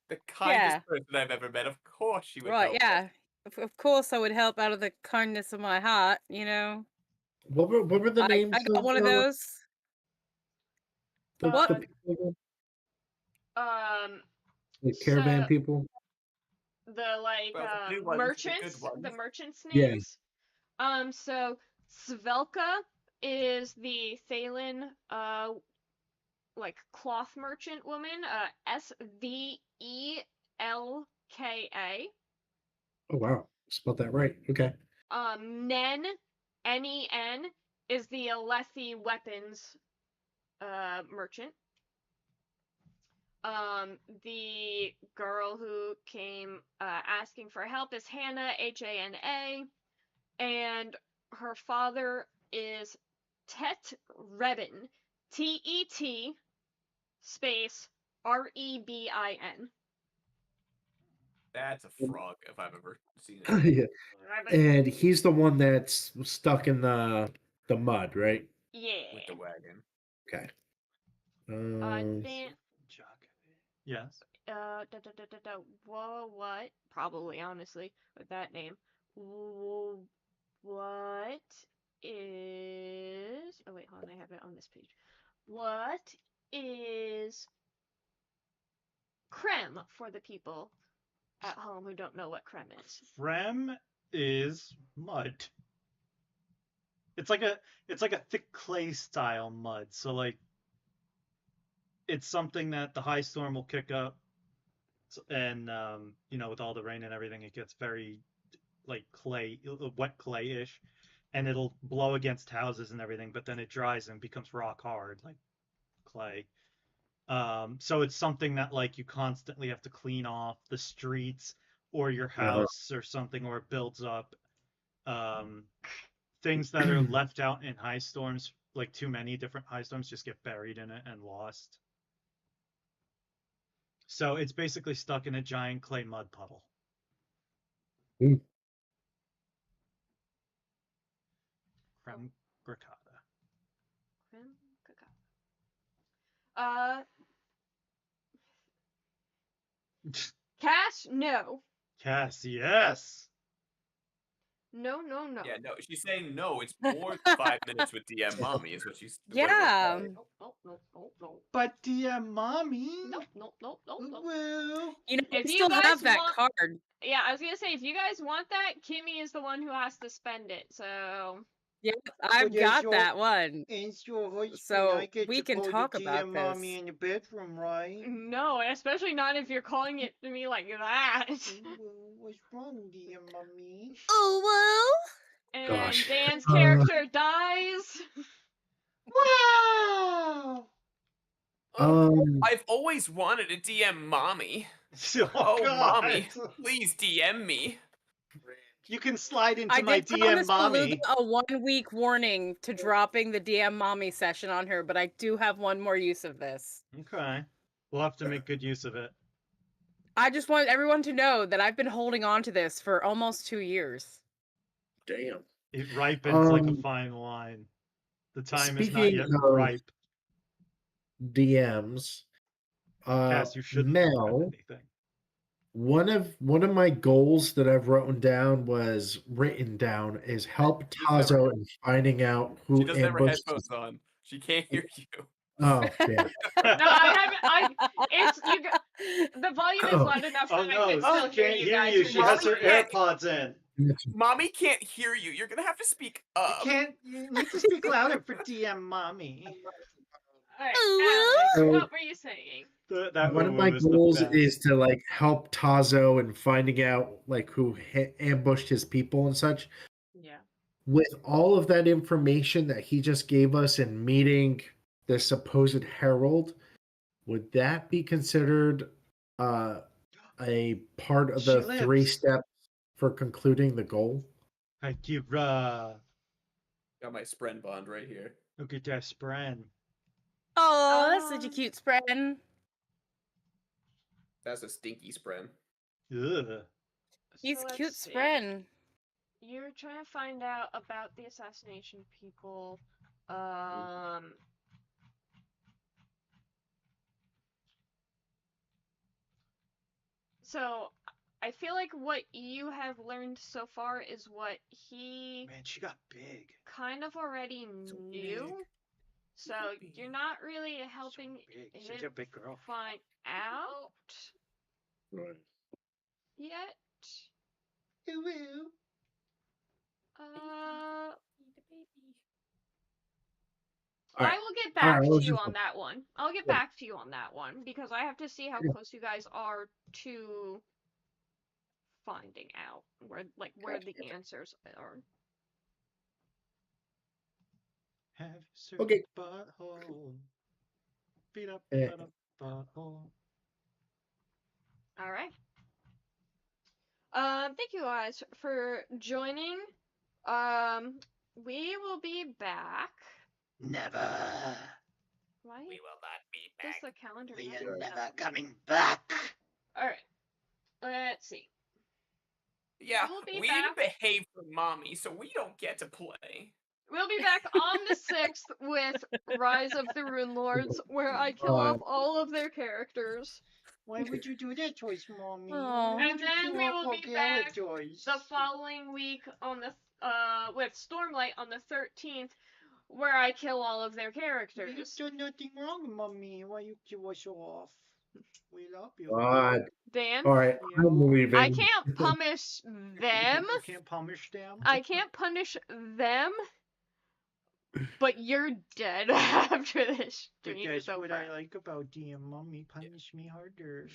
Speaker 6: The kindest person I've ever met. Of course she would help.
Speaker 4: Yeah. Of course I would help out of the kindness of my heart, you know.
Speaker 5: What were the names?
Speaker 4: I got one of those.
Speaker 5: The caravan people?
Speaker 2: The merchants. The merchants' names. Yeah. So Svelka is the Thalen cloth merchant woman. Svelka.
Speaker 5: Oh wow. Spelled that right. Okay.
Speaker 2: Nen, Nen, is the Alethi weapons merchant. The girl who came asking for help is Hannah, Hana, and her father is Tet Rebin, Tet space Rebin.
Speaker 6: That's a frog if I've ever seen it.
Speaker 5: Yeah. And he's the one that's stuck in the mud, right?
Speaker 2: Yeah.
Speaker 6: With the wagon.
Speaker 5: Okay.
Speaker 1: Yes.
Speaker 2: What? Probably, honestly, with that name. What is... Oh, wait, hold on. I have it on this page. What is creme for the people at home who don't know what creme is?
Speaker 1: Creme is mud. It's like a thick clay style mud. So like it's something that the high storm will kick up, and with all the rain and everything, it gets very like clay, wet clay-ish, and it'll blow against houses and everything, but then it dries and becomes rock hard like clay. So it's something that like you constantly have to clean off the streets or your house or something, or it builds up. Things that are left out in high storms, like too many different high storms, just get buried in it and lost. So it's basically stuck in a giant clay mud puddle. Creme Gricada.
Speaker 2: Creme Gricada. Cass, no.
Speaker 1: Cass, yes.
Speaker 2: No.
Speaker 6: Yeah, no. She's saying no. It's more than 5 minutes with DM Mommy, is what she's.
Speaker 4: Yeah.
Speaker 2: No.
Speaker 1: But DM Mommy.
Speaker 2: No.
Speaker 1: Well,
Speaker 4: you know,
Speaker 2: if
Speaker 4: we
Speaker 2: you
Speaker 4: still
Speaker 2: guys
Speaker 4: have that
Speaker 2: want...
Speaker 4: card.
Speaker 2: Yeah, I was gonna say, if you guys want that, Kimmy is the one who has to spend it. So.
Speaker 4: Yep, I've got that one.
Speaker 1: It's your husband.
Speaker 4: So
Speaker 1: I get
Speaker 4: we
Speaker 1: to
Speaker 4: can
Speaker 1: call
Speaker 4: talk
Speaker 1: the
Speaker 4: about
Speaker 1: DM
Speaker 4: this.
Speaker 1: Mommy in the bedroom, right?
Speaker 2: No, especially not if you're calling it to me like that.
Speaker 1: What's wrong, DM Mommy?
Speaker 4: Oh,
Speaker 2: And
Speaker 5: Gosh.
Speaker 2: Dan's character dies.
Speaker 1: Wow!
Speaker 6: I've always wanted a DM Mommy.
Speaker 1: Oh, God.
Speaker 6: Mommy, please DM me.
Speaker 1: You can slide into
Speaker 4: I
Speaker 1: my
Speaker 4: did
Speaker 1: DM
Speaker 4: promise
Speaker 1: Mommy.
Speaker 4: Beluga a 1-week warning to dropping the DM Mommy session on her, but I do have one more use of this.
Speaker 1: Okay. We'll have to make good use of it.
Speaker 4: I just want everyone to know that I've been holding on to this for almost 2 years.
Speaker 5: Damn.
Speaker 1: It ripens like a fine wine. The time is not yet ripe.
Speaker 5: DMs.
Speaker 1: Cass, you shouldn't
Speaker 5: now,
Speaker 1: anything.
Speaker 5: One of my goals that I've written down is help Tazo in finding out who
Speaker 6: She doesn't have her
Speaker 5: ambushed.
Speaker 6: headphones on. She can't hear you.
Speaker 5: Oh, damn.
Speaker 2: No, I haven't. The volume is loud enough that I can still hear you guys.
Speaker 1: She has her AirPods in.
Speaker 6: Mommy can't hear you. You're gonna have to speak up.
Speaker 1: You need to speak louder for DM Mommy.
Speaker 2: Alright, Alex, what were you saying?
Speaker 5: One of my goals is to help Tazo in finding out who ambushed his people and such.
Speaker 2: Yeah.
Speaker 5: With all of that information that he just gave us in meeting the supposed herald, would that be considered a part of the 3 steps for concluding the goal?
Speaker 1: Akira.
Speaker 6: Got my Spren bond right here.
Speaker 1: Look at that Spren.
Speaker 4: Oh, that's such a cute Spren.
Speaker 6: That's a stinky Spren.
Speaker 1: Ugh.
Speaker 4: He's cute Spren.
Speaker 2: You're trying to find out about the assassination people. So, I feel like what you have learned so far is what he...
Speaker 1: Man, she got big.
Speaker 2: Kind of already knew. So, you're not really helping
Speaker 1: Such a big girl.
Speaker 2: find out yet.
Speaker 1: Ooh.
Speaker 2: I will get back to you on that one. I'll get back to you on that one because I have to see how close you guys are to finding out where the answers are.
Speaker 1: Have you searched butthole? Beat up, butthole.
Speaker 2: All right. Thank you guys for joining. We will be back.
Speaker 1: Never.
Speaker 2: Why?
Speaker 6: We will not be back.
Speaker 2: Does the calendar?
Speaker 1: We are never coming back.
Speaker 2: All right. Let's see.
Speaker 6: Yeah, we didn't behave for Mommy, so we don't get to play.
Speaker 2: We'll be back on the 6th with Rise of the Rune Lords, where I kill off all of their characters.
Speaker 1: Why would you do that choice, Mommy?
Speaker 2: And then we will be back the following week on the with Stormlight on the 13th, where I kill all of their characters.
Speaker 1: You've done nothing wrong, Mommy. Why you kill us off? We love you.
Speaker 5: God.
Speaker 2: Dan?
Speaker 5: All right, I'm leaving.
Speaker 2: I can't punish them.
Speaker 1: You can't punish them?
Speaker 2: I can't punish them. But you're dead after this stream.
Speaker 1: But that's what I like about DM Mommy. Punish me harder.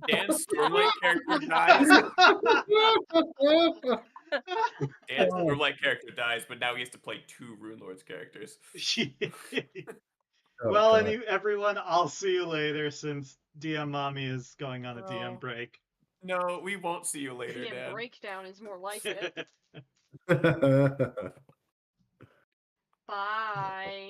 Speaker 6: Dan's Stormlight character dies. Dan's Stormlight character dies, but now he has to play 2 Rune Lords characters.
Speaker 1: Well, everyone, I'll see you later since DM Mommy is going on a DM break.
Speaker 6: No, we won't see you later,
Speaker 2: DM
Speaker 6: Dan.
Speaker 2: breakdown is more like it. Bye.